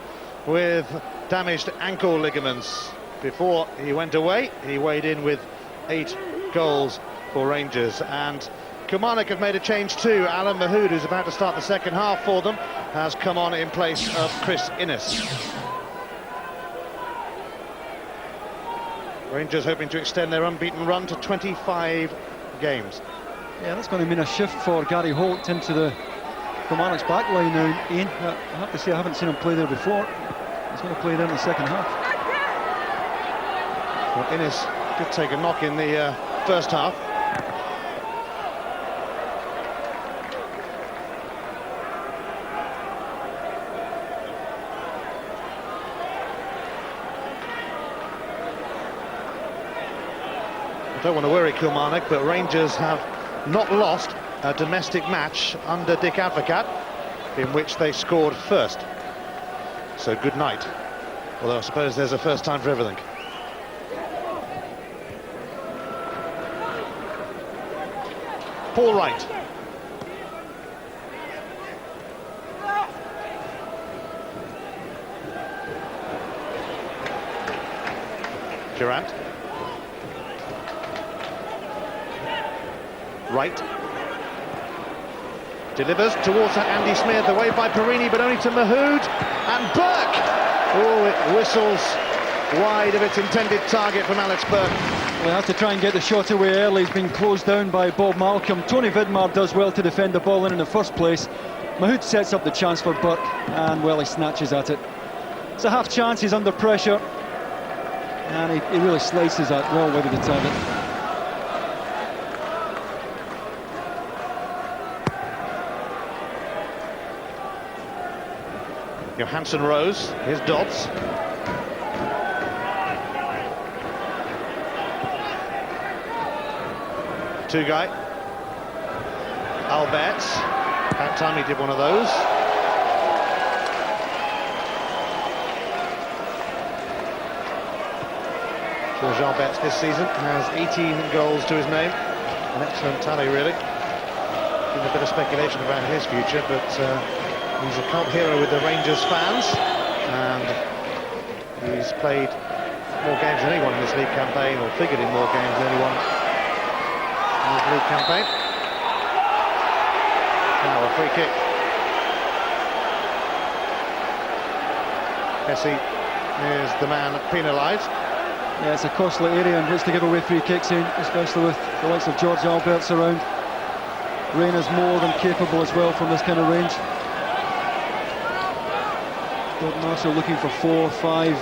with damaged ankle ligaments. Before he went away, he weighed in with 8 goals for Rangers, and Kilmarnock have made a change too. Alan Mahood, who's about to start the second half for them, has come on in place of Chris Innes. Rangers hoping to extend their unbeaten run to 25 games. Yeah, that's going to mean a shift for Gary Holt into the Kilmarnock's back line now, Ian. I have to say I haven't seen him play there before. He's going to play there in the second half. Well, Innes did take a knock in the first half. I don't want to worry Kilmarnock, but Rangers have not lost a domestic match under Dick Advocat, in which they scored first. So good night. Although I suppose there's a first time for everything. Paul Wright. Durrant. Wright. Delivers towards Andy Smith, away by Perini, but only to Mahood. And Burke! Oh, it whistles wide of its intended target from Alex Burke. We have to try and get the shot away early. He's been closed down by Bob Malcolm. Tony Vidmar does well to defend the ball in the first place. Mahood sets up the chance for Burke, and well, he snatches at it. It's a half chance, he's under pressure, and he really slices that well wide of the target. Johansson rose, here's Dodds. Two guy. Albert. About time he did one of those. George Albert this season has 18 goals to his name. An excellent tally, really. Been a bit of speculation about his future, but he's a cult hero with the Rangers fans, and he's played more games than anyone in this league campaign, or figured in more games than anyone in this league campaign. Now a free kick. Hessey is the man penalised. Yeah, it's a costly area in which to give away free kicks in, especially with the likes of George Alberts around. Reyna's more than capable as well from this kind of range. Bob Marshall looking for 4, 5,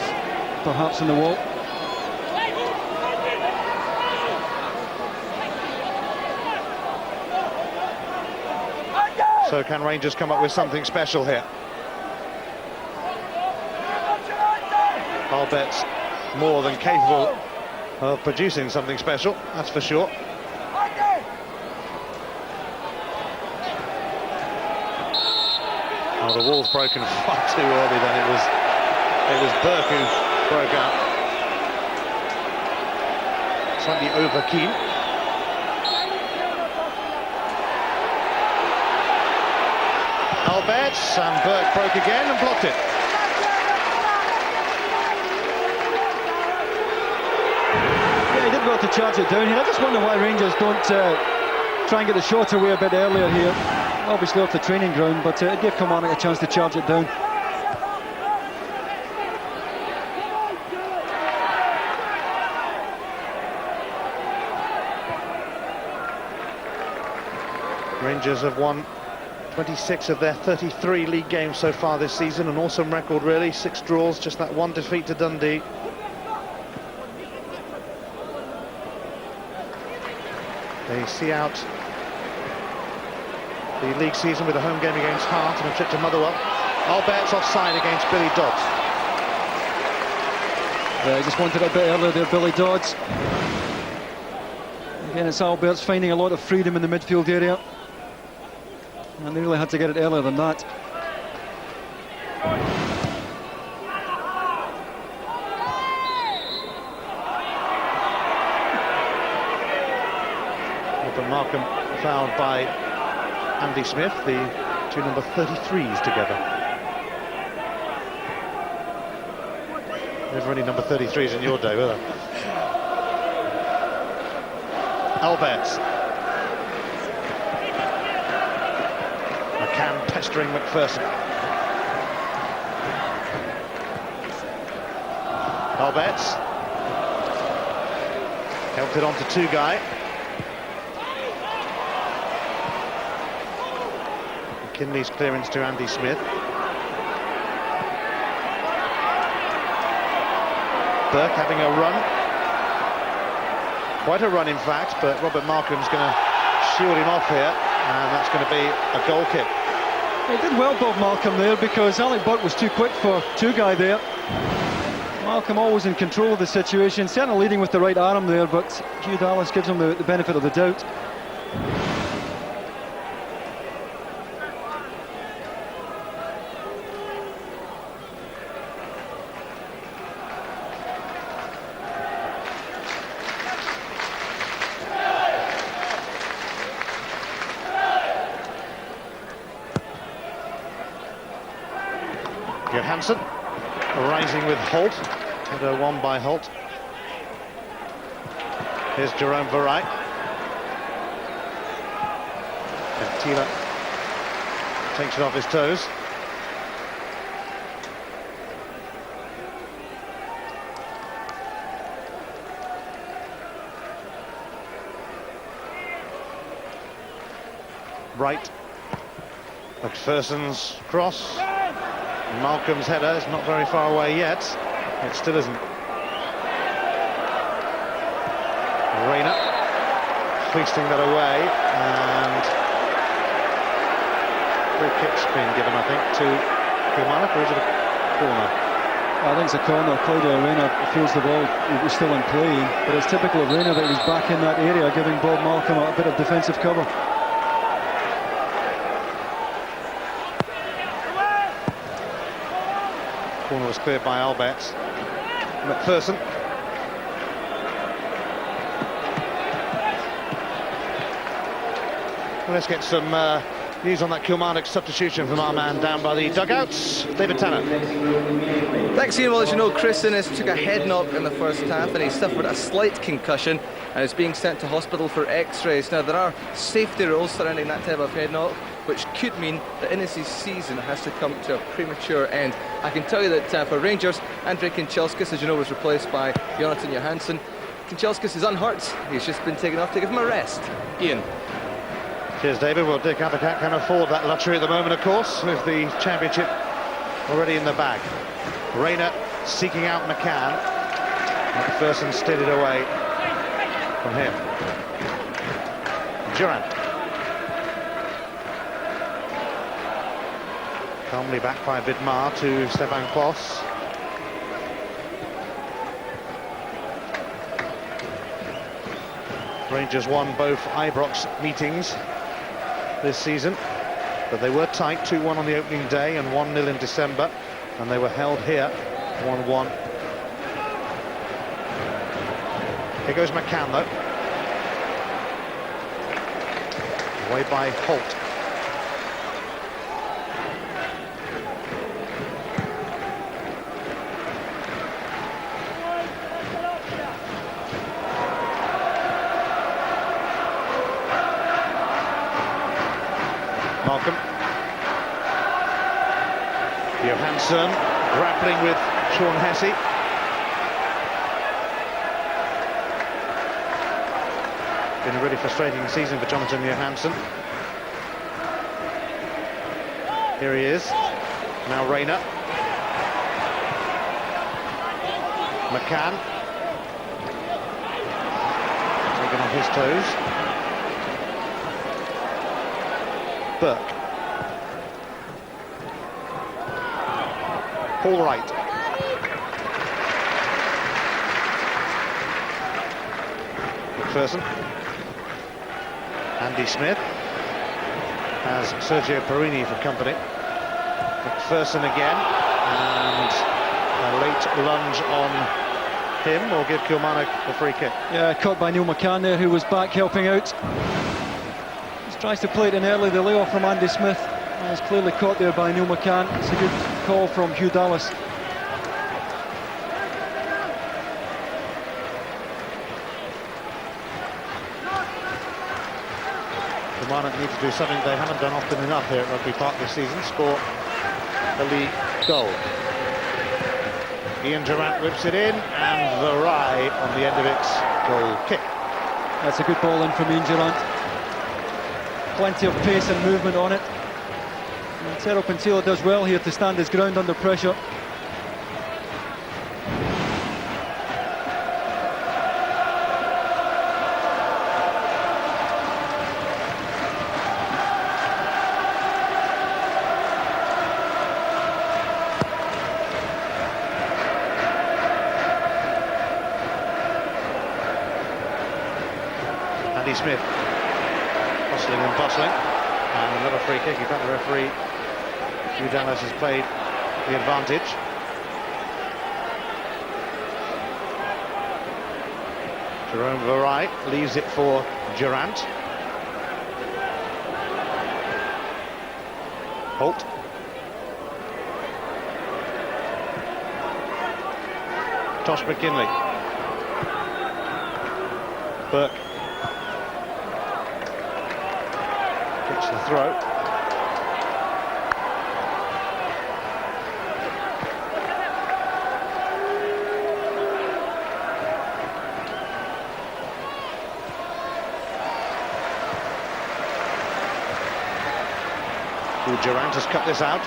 perhaps in the wall. So can Rangers come up with something special here? Albert's more than capable of producing something special, that's for sure. Oh, the wall's broken far too early then. It was Burke who broke out. Slightly over keen. Alberts, and Burke broke again and blocked it. Yeah, he did well to charge it down here. I just wonder why Rangers don't try and get the shot away a bit earlier here. Obviously off the training ground, but it gave Kilmarnock a chance to charge it down. Rangers have won 26 of their 33 league games so far this season, an awesome record really. 6 draws, just that 1 defeat to Dundee. They see out the league season with a home game against Hart and a trip to Motherwell. Albert's offside against Billy Dodds. Yeah, just wanted a bit earlier there, Billy Dodds. Again, it's Albert's finding a lot of freedom in the midfield area. And they really had to get it earlier than that. Robert Markham fouled by Andy Smith, the 2 number 33s together. Never any number 33s in your day, were there? Alberts. McCann pestering MacPherson. Alberts. Helped it on to 2 guy. McKinlay's clearance to Andy Smith. Burke having a run. Quite a run in fact, but Robert Markham's going to shield him off here, and that's going to be a goal kick. He did well, Bob Markham, there, because Alec Burke was too quick for 2 guy there. Markham always in control of the situation, certainly leading with the right arm there, but Hugh Dallas gives him the benefit of the doubt. Johansson rising with Holt. Header won by Holt. Here's Jerome Vareille. And Tila takes it off his toes. Wright. MacPherson's cross. Malcolm's header is not very far away yet. It still isn't. Rayner feasting that away, and free kick's being given, I think, to Kilmarnock, or is it a corner? I think it's a corner. Claudio Rayner feels the ball was still in play, but it's typical of Rayner that he was back in that area, giving Bob Malcolm a bit of defensive cover. Corner was cleared by Alberts. MacPherson. Well, let's get some news on that Kilmarnock substitution from our man down by the dugouts, David Tanner. Thanks, Ian. Well, as you know, Chris Innes took a head knock in the first half and he suffered a slight concussion and is being sent to hospital for x-rays. Now, there are safety rules surrounding that type of head knock, which could mean that Innes' season has to come to a premature end. I can tell you that for Rangers, Andrei Kanchelskis, as you know, was replaced by Jonathan Johansson. Kanchelskis is unhurt. He's just been taken off to give him a rest. Ian. Cheers, David. Well, Dick Advocat can afford that luxury at the moment, of course, with the championship already in the bag. Rayner seeking out McCann. MacPherson steadied away from him. Durrant. Calmly back by Vidmar to Stefan Klos. Rangers won both Ibrox meetings this season, but they were tight, 2-1 on the opening day and 1-0 in December, and they were held here 1-1. Here goes McCann though. Away by Holt. Malcolm. Johansson grappling with Sean Hessey. Been a really frustrating season for Jonathan Johansson. Here he is. Now Rayner. McCann. Taken off his toes. Burke. Wright. MacPherson. Andy Smith has Sergio Perini for company. MacPherson again, and a late lunge on him will give Kilmarnock the free kick. Yeah, caught by Neil McCann there, who was back helping out. Just tries to play it in early, the layoff from Andy Smith. And it's clearly caught there by Neil McCann. It's a good call from Hugh Dallas. Kilmarnock need to do something they haven't done often enough here at Rugby Park this season, score the league goal. Ian Durrant whips it in, and Vareille on the end of its goal kick. That's a good ball in from Ian Durrant. Plenty of pace and movement on it. And Terrell Pintila does well here to stand his ground under pressure. Andy Smith hustling and bustling, and another free kick. In fact, the referee Hugh Dallas has played the advantage. Jerome Vareille leaves it for Durrant. Holt. Tosh McKinlay. Burke. Gets the throw. Durrant has cut this out,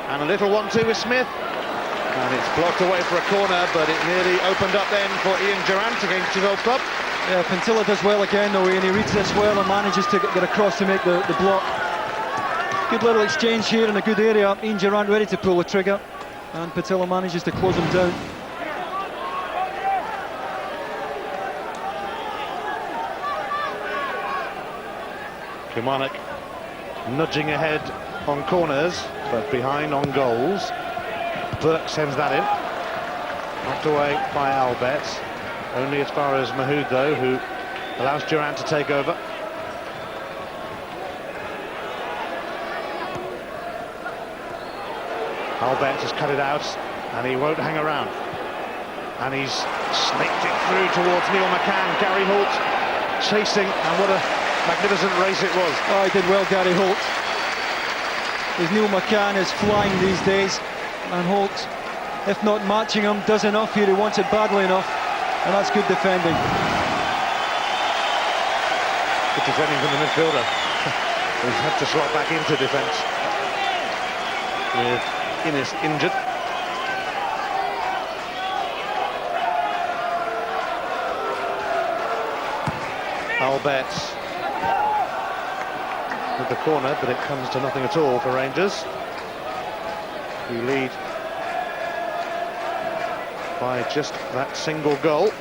and a little 1-2 with Smith, and it's blocked away for a corner, but it nearly opened up then for Ian Durrant against his old club. Yeah, Pintila does well again though, and he reads this well and manages to get across to make the block. Good little exchange here in a good area. Ian Durrant ready to pull the trigger, and Pintila manages to close him down. Kilmarnock nudging ahead on corners, but behind on goals. Burke sends that in. Knocked away by Albert. Only as far as Mahood, though, who allows Durrant to take over. Albert has cut it out, and he won't hang around. And he's snaked it through towards Neil McCann. Gary Holt chasing, and what a magnificent race it was. Oh, he did well, Gary Holt. As Neil McCann is flying these days, and Holt, if not matching him, does enough here. He wants it badly enough, and that's good defending. Good defending from the midfielder. He's had to swap back into defence with Innes injured. Alberts with the corner, but it comes to nothing at all for Rangers, who lead by just that single goal.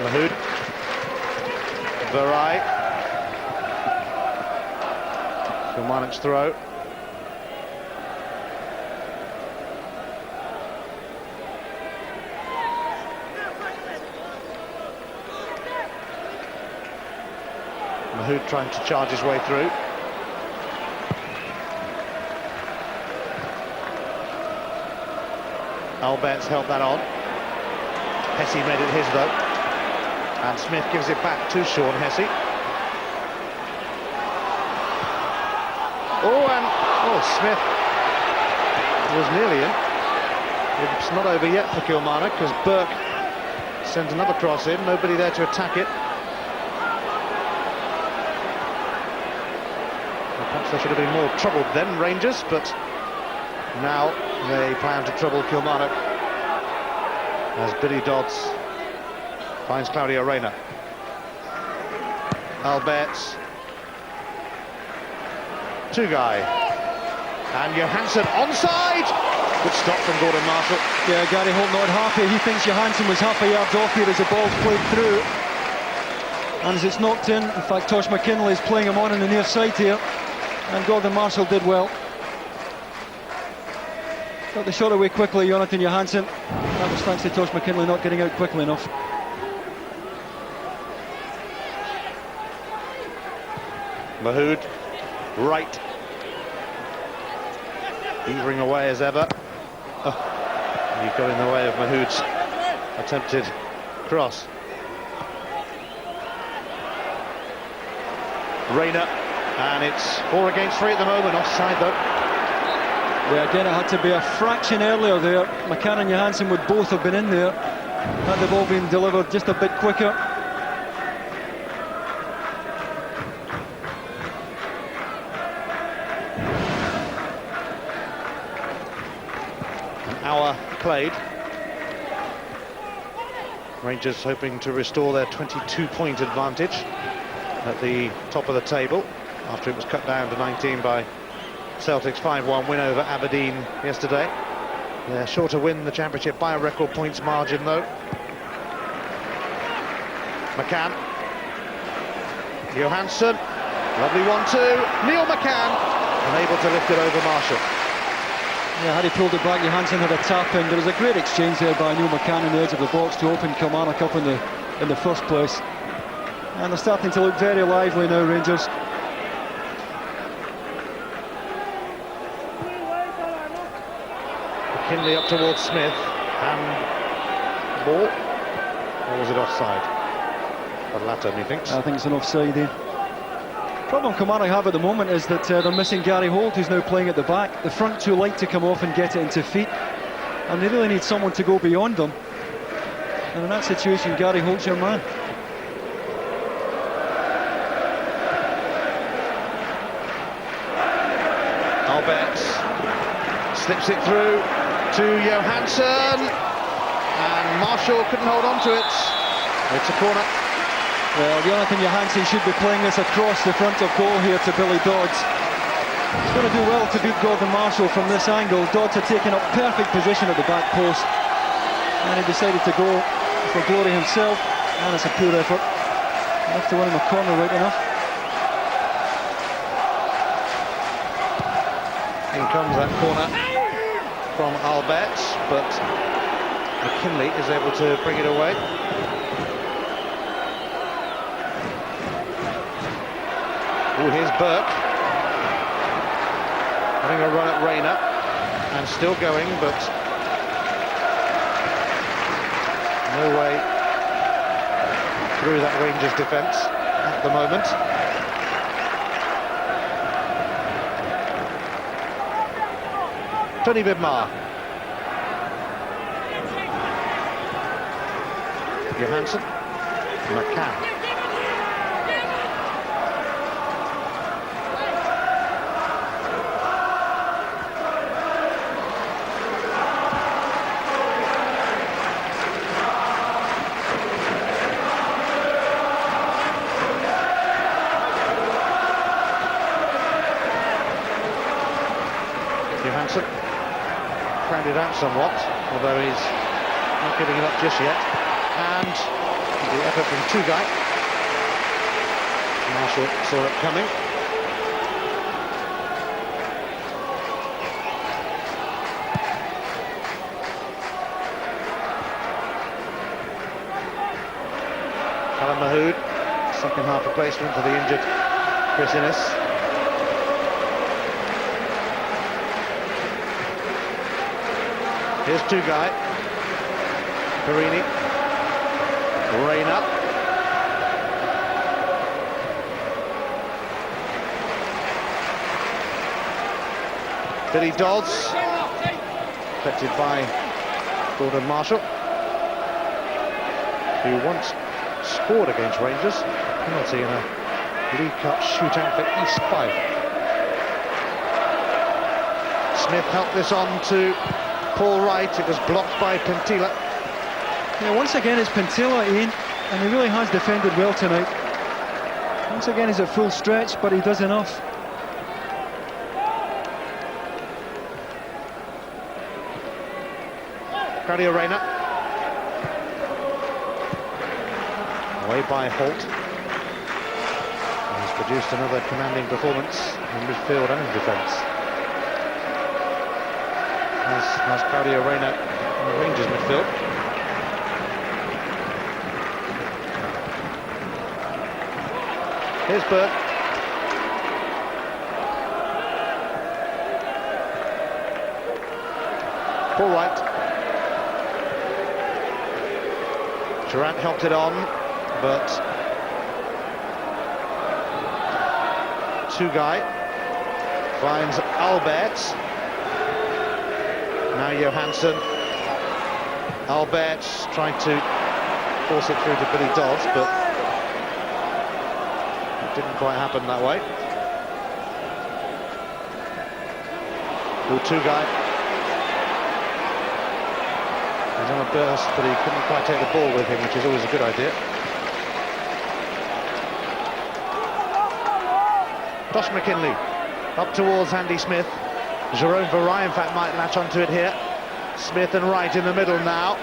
Mahood, Vareille, Kilmarnock's throw. Mahood trying to charge his way through. Alberts held that on. Hessey made it his though. And Smith gives it back to Sean Hessey. Smith was nearly in. It's not over yet for Kilmarnock because Burke sent another cross in. Nobody there to attack it. Perhaps they should have been more troubled then, Rangers, but now they plan to trouble Kilmarnock as Billy Dodds finds Claudio Reyna. Alberts. Two-guy. And Johansson onside. Good stop from Gordon Marshall. Yeah, Gary Holt not happy. He thinks Johansson was half a yard off here as the ball's played through. And as it's knocked in fact, Tosh McKinlay is playing him on the near side here. And Gordon Marshall did well. Got the shot away quickly, Jonathan Johansson. That was thanks to Tosh McKinlay not getting out quickly enough. Mahood, Wright. Beavering away as ever. He got in the way of Mahood's attempted cross. Reyna, and it's 4 against 3 at the moment, offside though. Yeah, again, it had to be a fraction earlier there. McCann and Johansson would both have been in there had the ball been delivered just a bit quicker. Played. Rangers hoping to restore their 22-point advantage at the top of the table after it was cut down to 19 by Celtic's 5-1 win over Aberdeen yesterday. They're sure to win the championship by a record points margin though. McCann, Johansson, lovely 1-2. Neil McCann unable to lift it over Marshall. Yeah, had he pulled it back, Johansson had a tap in. There was a great exchange there by Neil McCann on the edge of the box to open Kilmarnock up in the first place. And they're starting to look very lively now, Rangers. McKinlay up towards Smith, and ball, or was it offside? The latter, methinks. I think it's an offside there. The problem Kilmarnock have at the moment is that they're missing Gary Holt, who's now playing at the back. The front two like to come off and get it into feet, and they really need someone to go beyond them. And in that situation, Gary Holt's your man. Alberts slips it through to Johansson, and Marshall couldn't hold on to it. It's a corner. Well, Jonathan Johansson should be playing this across the front of goal here to Billy Dodds. He's going to do well to beat Gordon Marshall from this angle. Dodds had taken up perfect position at the back post, and he decided to go for glory himself, and it's a poor effort. Enough to win him a corner right enough. In comes that corner from Alberts, but McKinlay is able to bring it away. Oh, here's Burke having a run at Reyna and still going, but no way through that Rangers defence at the moment. Tony Bidmar Johansson, McCann. Johansson crowded out somewhat, although he's not giving it up just yet. And the effort from Tugai. Marshall saw it coming. Mahood, second half replacement for the injured Chris Innes. Here's Tugai, Perini, Reyna. Billy Dodds, affected by Gordon Marshall, who once scored against Rangers, penalty in a League Cup shootout for East Fife. Smith helped this on to Paul Wright. It was blocked by Pentila. Yeah, once again it's Pentila, Ian, and he really has defended well tonight. Once again he's at full stretch, but he does enough. Claudio Reyna. Away by Holt. He's produced another commanding performance in midfield and in defence. As Claudio Reyna in the Rangers midfield. Here's Burke. Paul Wright. Durrant helped it on, but Tugai finds Albert. Now Johansson. Albert trying to force it through to Billy Dodds, but it didn't quite happen that way. Tugai. He's on a burst, but he couldn't quite take the ball with him, which is always a good idea. Josh McKinlay up towards Andy Smith. Jerome Vareille, in fact, might latch onto it here. Smith and Wright in the middle now.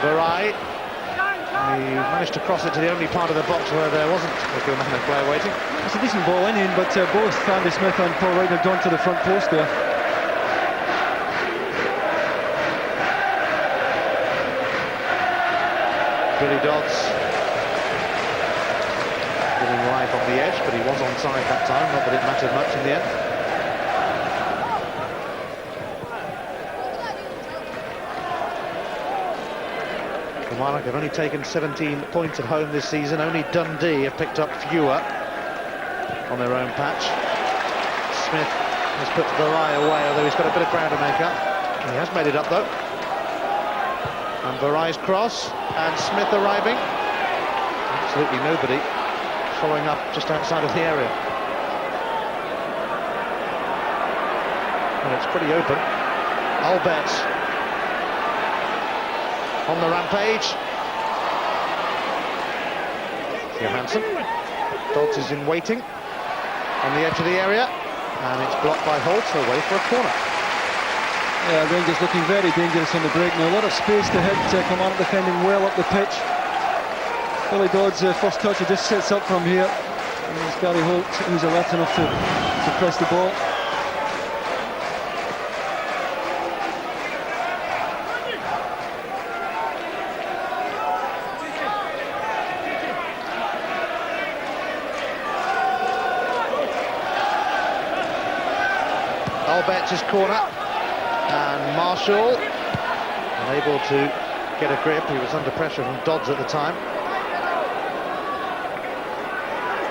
Vareille. He managed to cross it to the only part of the box where there wasn't a good man of player waiting. It's a decent ball in, but both Andy Smith and Paul Wright have gone to the front post there. Billy Dodds giving life on the edge, but he was onside that time, not that it mattered much in the end. Kilmarnock have only taken 17 points at home this season. Only Dundee have picked up fewer on their own patch. Smith has put Vareille away, although he's got a bit of ground to make up. He has made it up though. And Vareille's cross, and Smith arriving. Absolutely nobody following up just outside of the area. And it's pretty open. Albert on the rampage. Johansson. Dodds is in waiting on the edge of the area, and it's blocked by Holt, away for a corner. Yeah, Rangers looking very dangerous on the break now. A lot of space to hit. Kilmarnock defending well up the pitch. Billy Dodds' first touch, he just sits up from here. And there's Gary Holt, who's alert enough to press the ball. Albert's corner. And Marshall unable to get a grip. He was under pressure from Dodds at the time.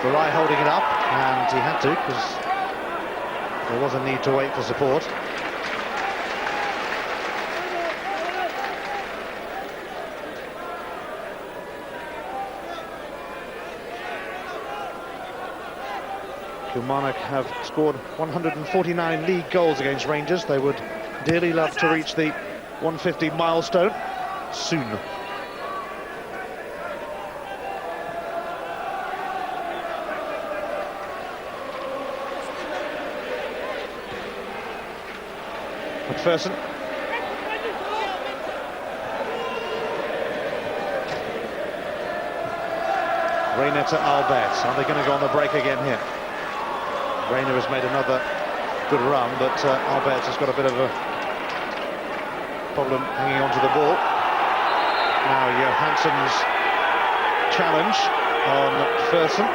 Vareille holding it up, and he had to because there was a need to wait for support. Kilmarnock have scored 149 league goals against Rangers. They would dearly love to reach the 150 milestone soon. MacPherson. Rayner to Albert. Are they going to go on the break again here? Rayner has made another good run, but Albert has got a bit of a problem hanging on to the ball. Now Johansson's challenge on MacPherson.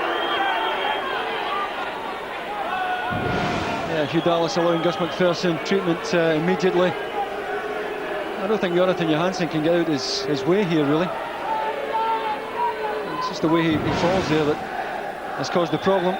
Yeah, Hugh Dallas allowing Gus MacPherson treatment immediately. I don't think Jonathan Johansson can get out his way here, really. It's just the way he falls there that has caused the problem.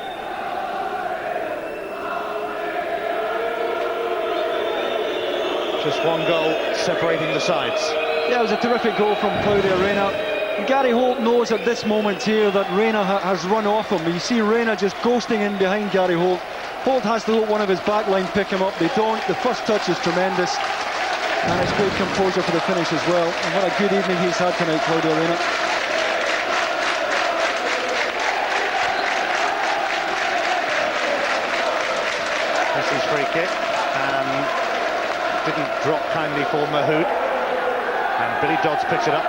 Just one goal separating the sides. Yeah, it was a terrific goal from Claudio Reyna. And Gary Holt knows at this moment here that Reyna has run off him. You see Reyna just ghosting in behind Gary Holt. Holt has to let one of his backline pick him up. They don't. The first touch is tremendous. And it's great composure for the finish as well. And what a good evening he's had tonight, Claudio Reyna. Hessey's free kick. And didn't drop kindly for Mahood. And Billy Dodds picks it up.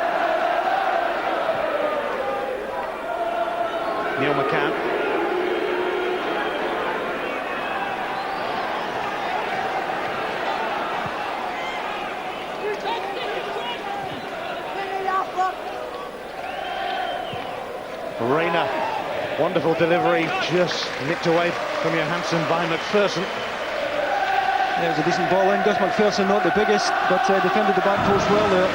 Neil McCann. Rayner, wonderful delivery, just nicked away from Johansson by MacPherson. Yeah, it was a decent ball in. Gus MacPherson, not the biggest, but defended the back post well there.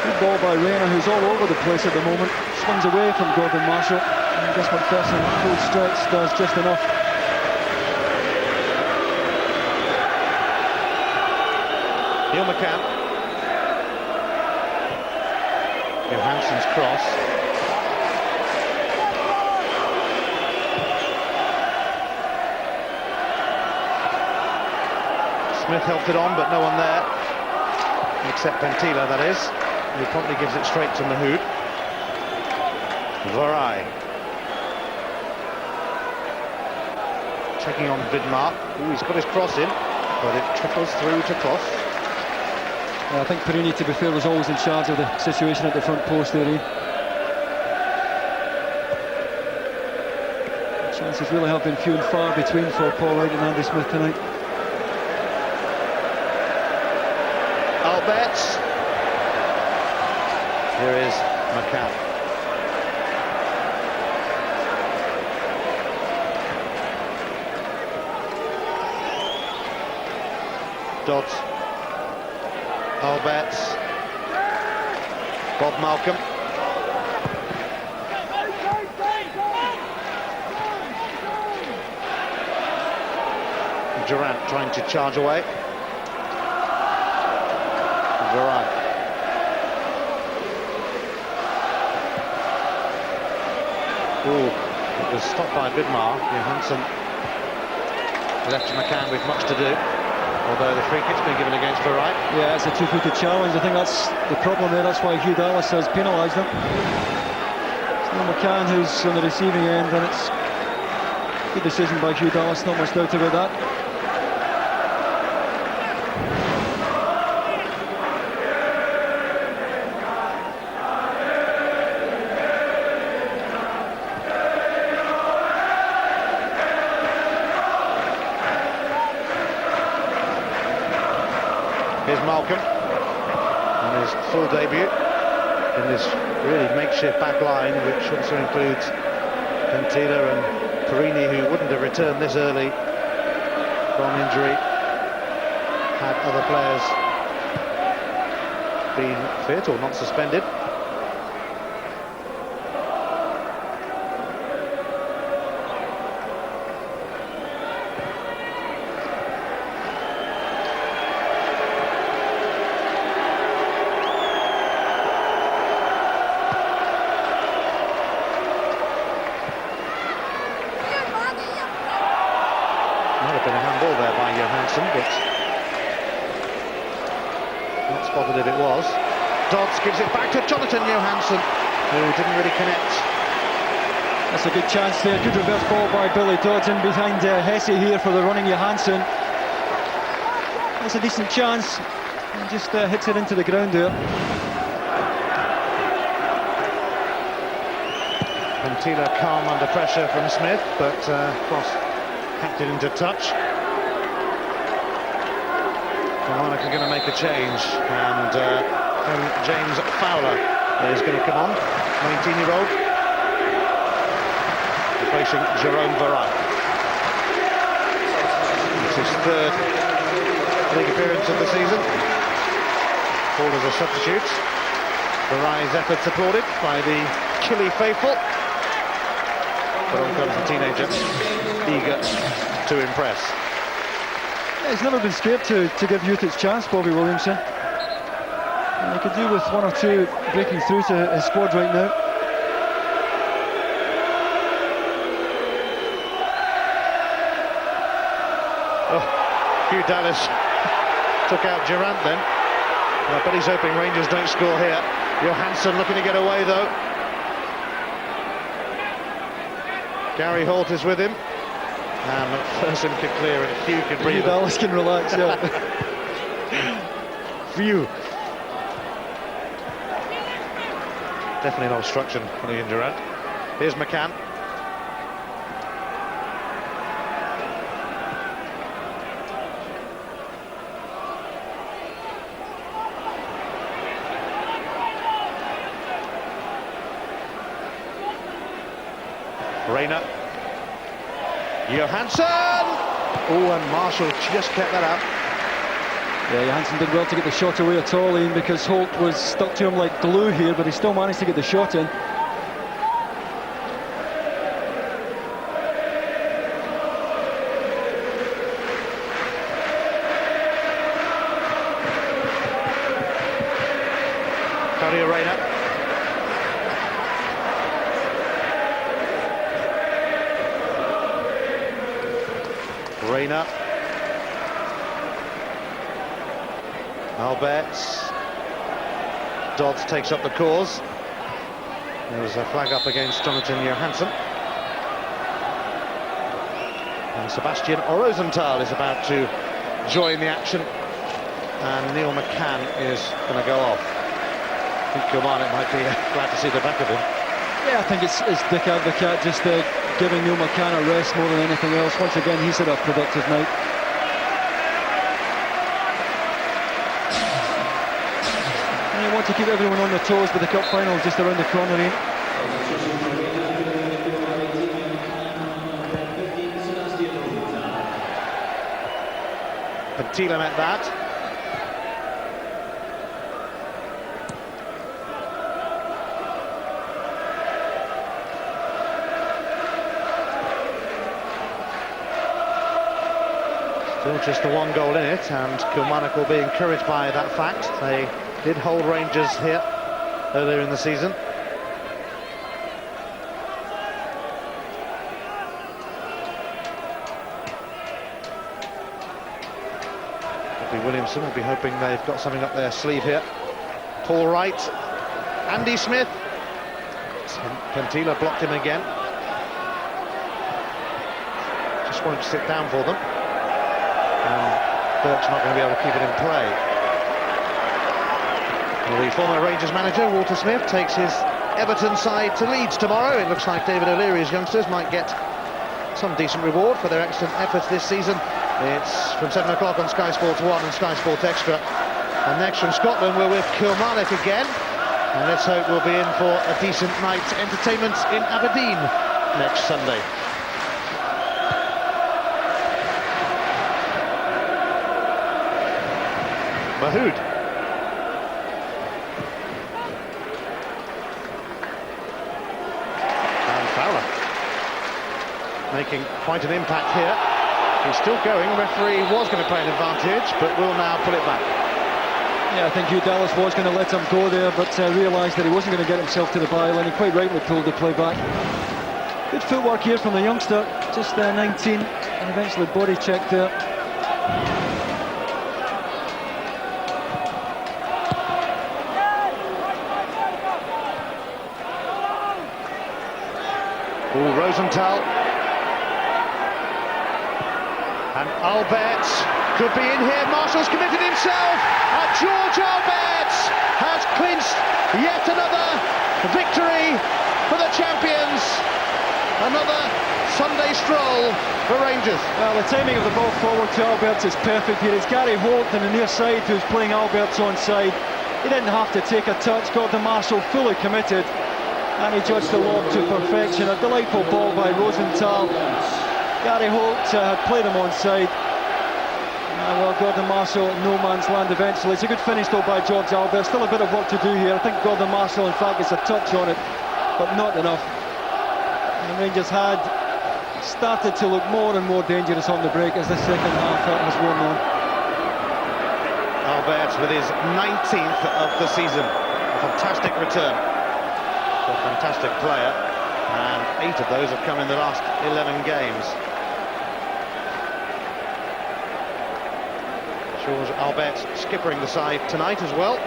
Good ball by Rayner, who's all over the place at the moment. Swings away from Gordon Marshall, and Gus MacPherson, full stretch, does just enough. Neil McCann. Johansson's cross. Smith helped it on, but no one there, except Pentila, that is. He promptly gives it straight to Mahood. Vareille. Checking on Vidmar. Ooh, he's got his cross in, but it trickles through to Cross. I think Perini, to be fair, was always in charge of the situation at the front post there. Chances really have been few and far between for Paul Wright and Andy Smith tonight. Albert. Here is McCann. Dodds. Albert. Bob Malcolm. Durrant trying to charge away. Durrant. Ooh, it was stopped by Vidmar. Johansson left to McCann with much to do, although the free kick's been given against Wright. Yeah, it's a two-footed challenge. I think that's the problem there. That's why Hugh Dallas has penalised him. It's Neil McCann who's on the receiving end, and it's a good decision by Hugh Dallas. Not much doubt about that. Here's Malcolm on his full debut in this really makeshift back line, which also includes Pentila and Perini, who wouldn't have returned this early from injury had other players been fit or not suspended. been a handball there by Johansson, but not spotted if it was. Dodds gives it back to Jonathan Johansson, who didn't really connect. That's a good chance there. Good reverse ball by Billy Dodds in behind Hessey here for the running Johansson. That's a decent chance. And just hits it into the ground there. Pantila calm under pressure from Smith, but cross hacked it into touch. Kilmarnock are going to make a change, and James Fowler is going to come on, 19-year-old, replacing Jerome Vareille. It's his third league appearance of the season, called as a substitute. Vareille's efforts applauded by the Killie faithful. But on comes the teenager, eager to impress. Yeah, he's never been scared to give youth its chance, Bobby Williamson. And he could do with one or two breaking through to his squad right now. Oh, Hugh Dallas took out Durrant then. And I bet he's hoping Rangers don't score here. Johansson looking to get away though. Gary Holt is with him, and MacPherson can clear and Hugh can breathe. Dallas can relax, yeah. Phew. Definitely an obstruction on Ian Durrant. Here's McCann. Rayner. Johansson! Oh, and Marshall just kept that out. Yeah, Johansson did well to get the shot away at all, Ian, because Holt was stuck to him like glue here, but he still managed to get the shot in. Rayner. Rayner. Alberts. Dodds takes up the cause. There's a flag up against Jonathan Johansson. And Sebastian Rosenthal is about to join the action. And Neil McCann is going to go off. I think Kilmarnock might be glad to see the back of him. Yeah, I think it's Dick Advocat just giving Neil McCann a rest more than anything else. Once again, he's had a productive night. And you want to keep everyone on their toes with the cup final just around the corner, Ian. Pantila met that. Still just the one goal in it, and Kilmarnock will be encouraged by that fact. They did hold Rangers here earlier in the season. Bobby Williamson will be hoping they've got something up their sleeve here. Paul Wright, Andy Smith. Pantila blocked him again. Just won't sit down for them. Burke's not going to be able to keep it in play. Well, the former Rangers manager, Walter Smith, takes his Everton side to Leeds tomorrow. It looks like David O'Leary's youngsters might get some decent reward for their excellent efforts this season. It's from 7 o'clock on Sky Sports 1 and Sky Sports Extra. And next from Scotland, we're with Kilmarnock again. And let's hope we'll be in for a decent night's entertainment in Aberdeen next Sunday. Mahood. And Fowler making quite an impact here. He's still going. Referee was going to play an advantage, but will now pull it back. Yeah, I think Hugh Dallas was going to let him go there, but realised that he wasn't going to get himself to the byline. He quite rightly pulled the play back. Good footwork here from the youngster, just 19. And eventually body checked there. Oh, Rosenthal. And Albert could be in here. Marshall's committed himself. And George Albert has clinched yet another victory for the champions. Another Sunday stroll for Rangers. Well, the timing of the ball forward to Alberts is perfect here. It's Gary Holt on the near side who's playing Alberts onside. He didn't have to take a touch. Gordon Marshall fully committed, and he judged the lob to perfection. A delightful ball by Rosenthal. Gary Holt had played him onside. Well, Gordon Marshall at no man's land eventually. It's a good finish though by George Albert. Still a bit of work to do here. I think Gordon Marshall in fact gets a touch on it, but not enough. And Rangers had started to look more and more dangerous on the break as the second half has worn on. Albert with his 19th of the season. A fantastic return. A fantastic player, and 8 of those have come in the last 11 games. George Albert skippering the side tonight as well.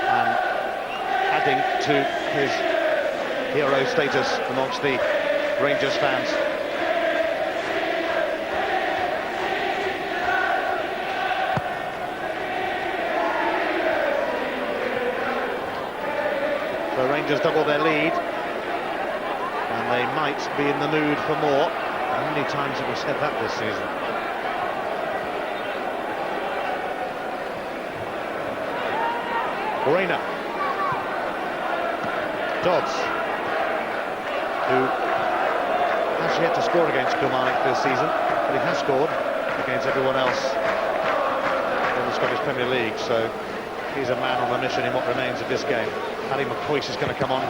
And adding to his hero status amongst the Rangers fans. So Rangers double their lead, and they might be in the mood for more. How many times have we said that this season? Vareille. Dodds, who has yet to score against Kilmarnock this season, but he has scored against everyone else in the Scottish Premier League, so he's a man on a mission in what remains of this game. McCoist is going to come on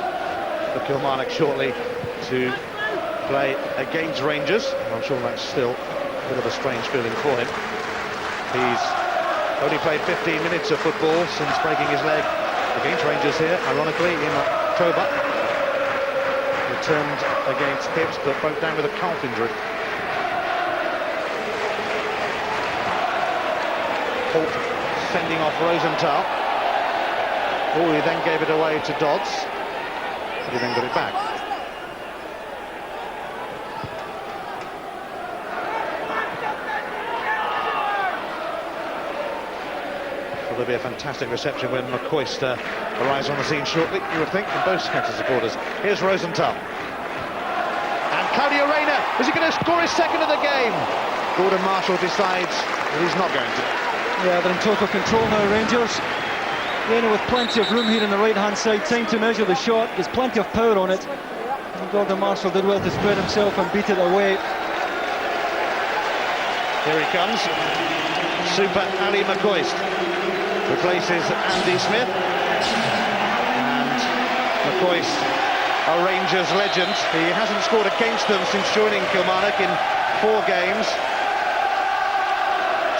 for Kilmarnock shortly to play against Rangers. I'm sure that's still a bit of a strange feeling for him. He's only played 15 minutes of football since breaking his leg against Rangers here, ironically, in October. Returned against Hibs, but broke down with a calf injury. Holt sending off Rosenthal. Oh, he then gave it away to Dodds. But he then got it back. There'll be a fantastic reception when McCoist arrives on the scene shortly, you would think, from both sets of supporters. Here's Rosenthal. And Claudio Reyna, is he going to score his second of the game? Gordon Marshall decides that he's not going to. Yeah, they're in total control now, Rangers. Reyna with plenty of room here on the right-hand side, time to measure the shot, there's plenty of power on it. And Gordon Marshall did well to spread himself and beat it away. Here he comes. Super Ali McCoist replaces Andy Smith, and McCoist, a Rangers legend. He hasn't scored against them since joining Kilmarnock in 4 games.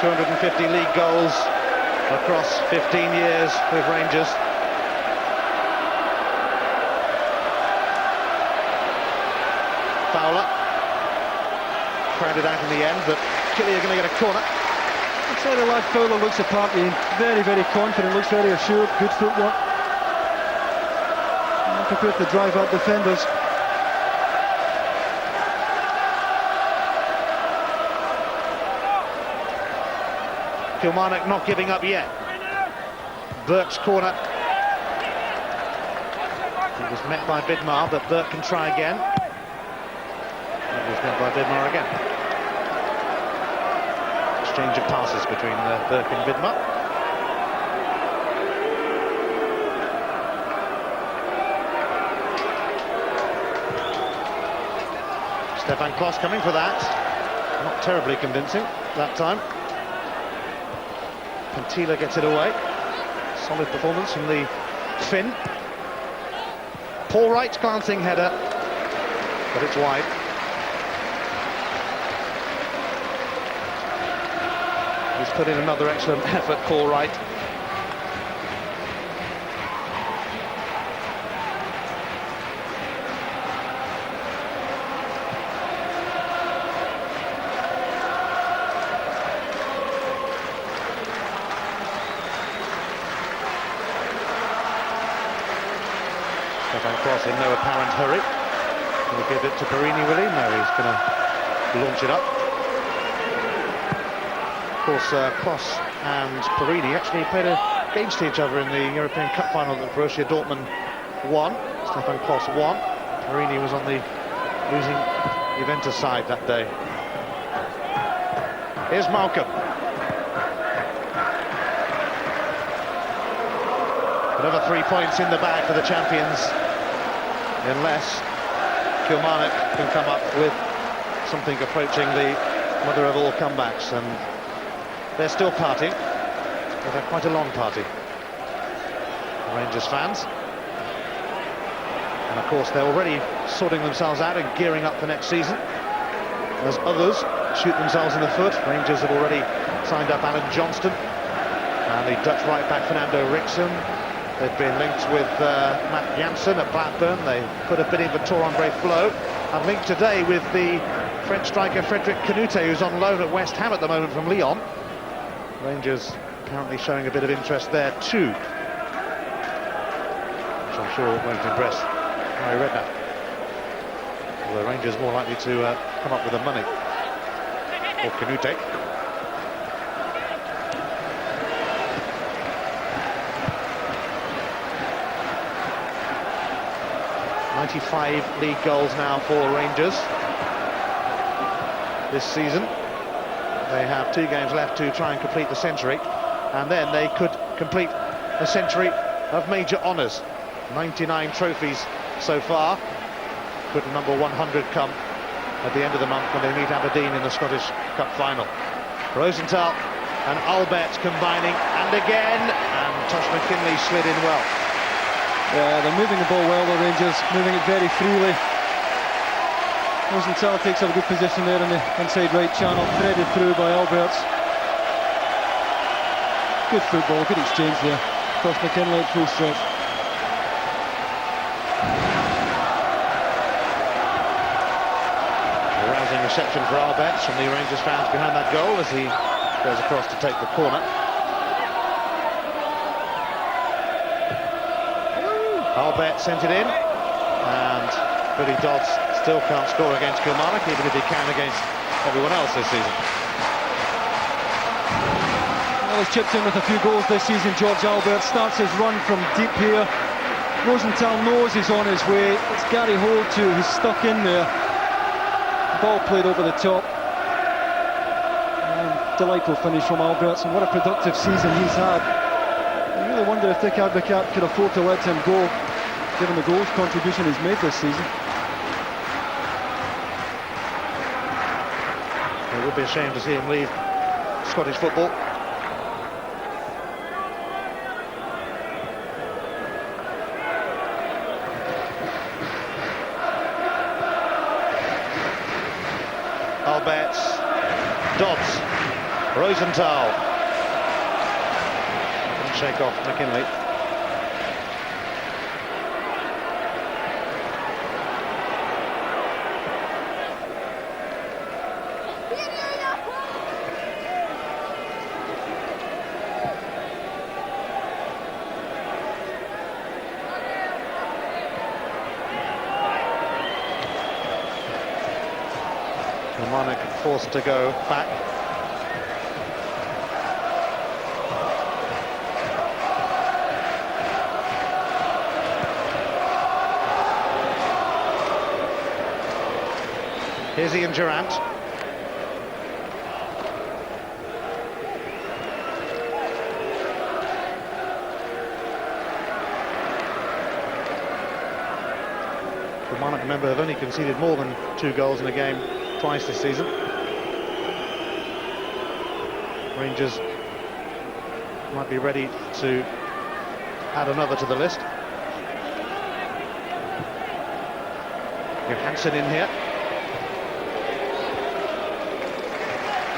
250 league goals across 15 years with Rangers. Fowler crowded out in the end, but Killie are going to get a corner. I'd say the lad Fowler looks apart, very, very confident, looks very assured, good footwork. And prepared to drive out defenders. Kilmarnock not giving up yet. Burke's corner. It was met by Bidmar, but Burke can try again. It was met by Bidmar again. Exchange of passes between Burke and Bidmar. Stefan Klos coming for that. Not terribly convincing that time. Pantila gets it away. Solid performance from the Finn. Paul Wright's glancing header, but it's wide. He's put in another excellent effort, Paul Wright. Left-hand cross in no apparent hurry. He'll give it to Barini, will he? No, he's going to launch it up. Of course, Klos and Barini actually played against each other in the European Cup final that Borussia Dortmund won. Stefan Klos won. Barini was on the losing Juventus side that day. Here's Malcolm. Another 3 points in the bag for the champions, unless Kilmarnock can come up with something approaching the mother of all comebacks, and they're still partying. They've had quite a long party, the Rangers fans. And of course they're already sorting themselves out and gearing up for next season, as others shoot themselves in the foot. Rangers have already signed up Alan Johnston and the Dutch right back Fernando Rickson. They've been linked with Matt Jansen at Blackburn. They put a bid in for Torandre Flo, and linked today with the French striker Frédéric Canute, who's on loan at West Ham at the moment from Lyon. Rangers apparently showing a bit of interest there too, which I'm sure won't impress Harry Redknapp. Although Rangers more likely to come up with the money for Canute. .95 league goals now for Rangers this season. They have 2 games left to try and complete the century, and then they could complete a century of major honours. 99 trophies so far. Could number 100 come at the end of the month when they meet Aberdeen in the Scottish Cup final. Rosenthal and Albert combining, and again, and Tosh McKinlay slid in well. Yeah, they're moving the ball well, the Rangers, moving it very freely. Rosenthal takes up a good position there in the inside right channel, threaded through by Alberts. Good football, good exchange there. Tosh McKinlay at full stretch. A rousing reception for Alberts from the Rangers fans behind that goal as he goes across to take the corner. Albert sent it in, and Billy Dodds still can't score against Kilmarnock, even if he can against everyone else this season. Well, he's chipped in with a few goals this season. George Albert starts his run from deep here. Rosenthal knows he's on his way. It's Gary Holt too, who's stuck in there. Ball played over the top. Delightful finish from Alberts, and what a productive season he's had. I really wonder if Dick Advocat could afford to let him go, given the goals contribution he's made this season. It would be a shame to see him leave Scottish football. Alberts, Dodds, Rosenthal. Couldn't shake off McKinlay. Kilmarnock forced to go back. Hessey and Durrant. Kilmarnock, remember, have only conceded more than 2 goals in a game twice this season. Rangers might be ready to add another to the list. Johansson in here.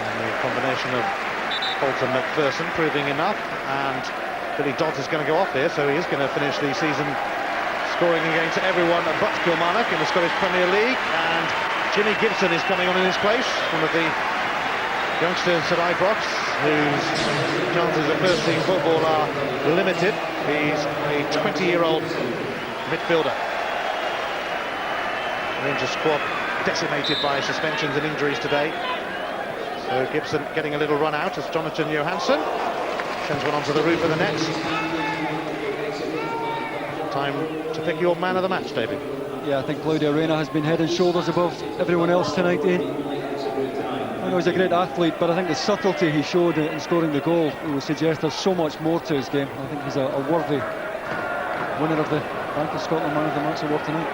And the combination of Holt and MacPherson proving enough, and Billy Dodds is going to go off here, so he is going to finish the season scoring against everyone but Kilmarnock in the Scottish Premier League. And Jimmy Gibson is coming on in his place, one of the youngsters at Ibrox, whose chances of first team football are limited. He's a 20-year-old midfielder. Rangers squad decimated by suspensions and injuries today. So Gibson getting a little run out as Jonathan Johansson sends one onto the roof of the net. Time to pick your man of the match, David. Yeah, I think Claudio Reyna has been head and shoulders above everyone else tonight, Ian. I know he's a great athlete, but I think the subtlety he showed in scoring the goal would suggest there's so much more to his game. I think he's a worthy winner of the Bank of Scotland Man of the Match award tonight.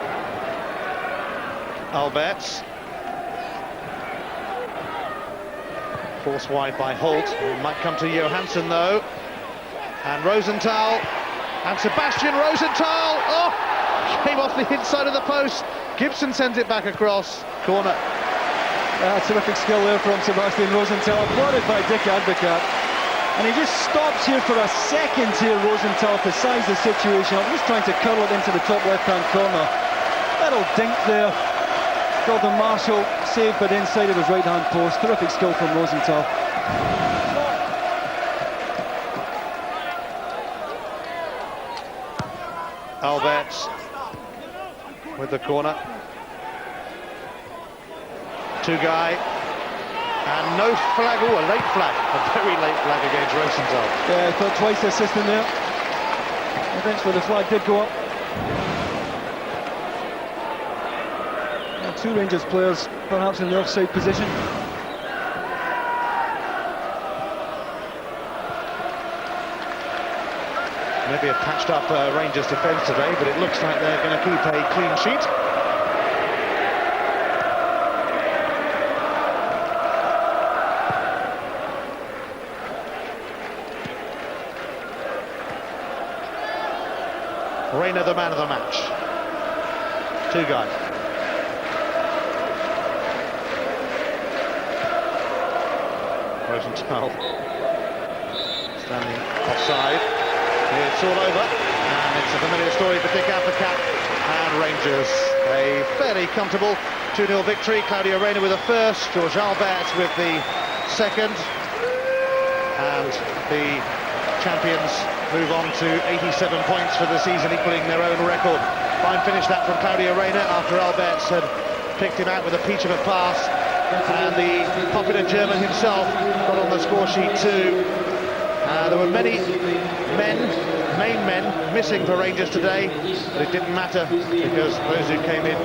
Alberts. Forced wide by Holt. It might come to Johansson though. And Rosenthal. And Sebastian Rosenthal. Oh! Came off the inside of the post. Gibson sends it back across. Corner. Terrific skill there from Sebastian Rosenthal, applauded by Dick Advocat. And he just stops here for a second here, Rosenthal, to size the situation up. He's trying to curl it into the top left-hand corner. Little dink there. Gordon Marshall saved but inside of his right-hand post. Terrific skill from Rosenthal. Alberts with the corner. Two-guy. And no flag, a late flag. A very late flag against Rosenthal. Yeah, I thought twice the assistant there. Eventually the flag did go up. And two Rangers players perhaps in the offside position. Maybe a patched up Rangers defence today, but it looks like they're going to keep a clean sheet. Reyna, the man of the match. Two guys. Rosenthal standing offside. It's all over, and it's a familiar story for Dick Advocat. And Rangers a fairly comfortable 2-0 victory. Claudio Reyna with the first, George Alberts with the second, and the champions move on to 87 points for the season, equaling their own record. Fine finish that from Claudio Reyna after Alberts had picked him out with a peach of a pass, and the popular German himself got on the score sheet too. There were many main men missing for Rangers today, but it didn't matter because those who came in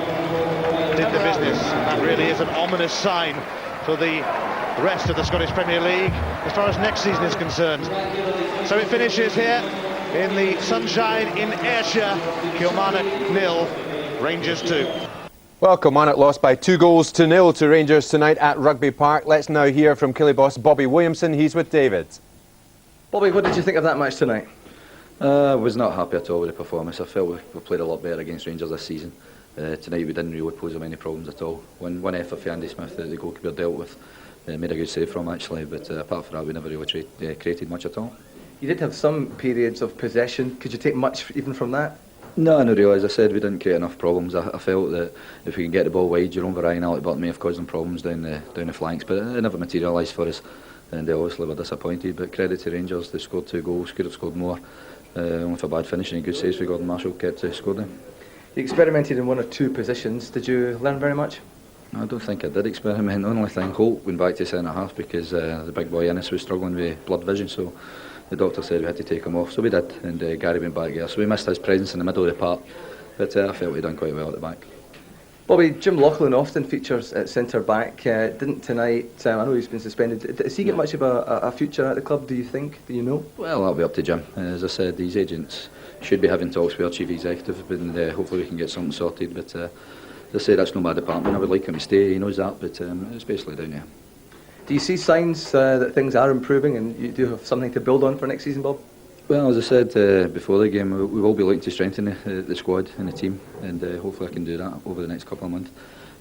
did the business. That really is an ominous sign for the rest of the Scottish Premier League as far as next season is concerned. So it finishes here in the sunshine in Ayrshire. Kilmarnock 0, Rangers 2. Well, Kilmarnock lost by 2-0 to Rangers tonight at Rugby Park. Let's now hear from Killie boss Bobby Williamson. He's with David. Bobby, what did you think of that match tonight? I was not happy at all with the performance. I felt we played a lot better against Rangers this season. Tonight we didn't really pose them any problems at all. One effort for Andy Smith that the goalkeeper dealt with, made a good save from actually, but apart from that we never really created much at all. You did have some periods of possession. Could you take much even from that? No, I really, as I said, we didn't create enough problems. I felt that if we can get the ball wide, Jerome Vareille and Alec Burke may have caused them problems down the flanks, but it never materialised for us, and obviously we're disappointed. But credit to Rangers, they scored 2 goals, could have scored more. Only for bad finishing and good saves for Gordon Marshall kept scored them. You experimented in 1 or 2 positions. Did you learn very much? I don't think I did experiment. The only thing, Holt went back to centre half because the big boy Innes was struggling with blood vision, so the doctor said we had to take him off, so we did, and Gary went back there, so we missed his presence in the middle of the park, but I felt we'd done quite well at the back. Bobby, Jim Loughlin often features at centre back, didn't tonight. I know he's been suspended. Does he get much of a future at the club, do you think? Do you know? Well, that'll be up to Jim. As I said, these agents should be having talks with our chief executive, and hopefully we can get something sorted, but as I say, that's not my department. I would like him to stay, he knows that, but it's basically down here. Do you see signs that things are improving and you do have something to build on for next season, Bob? Well, as I said before the game, we will be looking to strengthen the squad and the team, and hopefully I can do that over the next couple of months.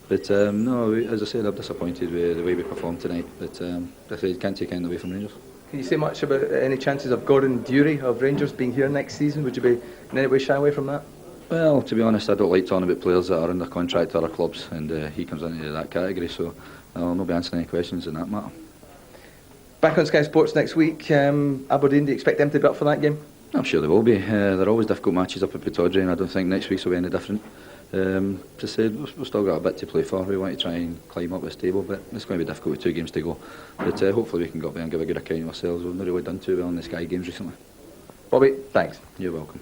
But no, as I said, I'm disappointed with the way we performed tonight, but I say, can't take anything away from Rangers. Can you say much about any chances of Gordon Durrant of Rangers being here next season? Would you be in any way shy away from that? Well, to be honest, I don't like talking about players that are under contract to other clubs, and he comes into that category, so I'll not be answering any questions in that matter. Back on Sky Sports next week, Aberdeen, do you expect them to be up for that game? I'm sure they will be. They're always difficult matches up at Pittodrie, and I don't think next week's will be any different. Just said we've still got a bit to play for. We want to try and climb up this table, but it's going to be difficult with 2 games to go. But hopefully we can go up there and give a good account of ourselves. We've not really done too well in the Sky games recently. Bobby, thanks. You're welcome.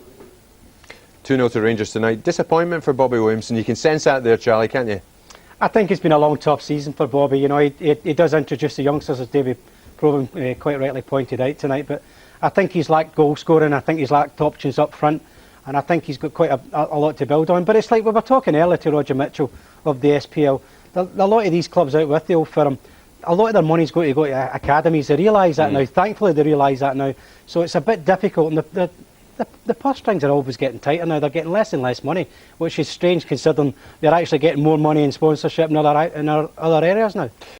2-0 to Rangers tonight. Disappointment for Bobby Williamson. You can sense that there, Charlie, can't you? I think it's been a long, tough season for Bobby. You know, he does introduce the youngsters, as David Provan quite rightly pointed out tonight. But I think he's lacked goal scoring. I think he's lacked options up front. And I think he's got quite a lot to build on. But it's like we were talking earlier to Roger Mitchell of the SPL. A lot of these clubs out with the Old Firm, a lot of their money's going to go to academies. They realise that now. Thankfully, they realise that now. So it's a bit difficult. And the purse strings are always getting tighter now. They're getting less and less money, which is strange considering they're actually getting more money in sponsorship in other areas now.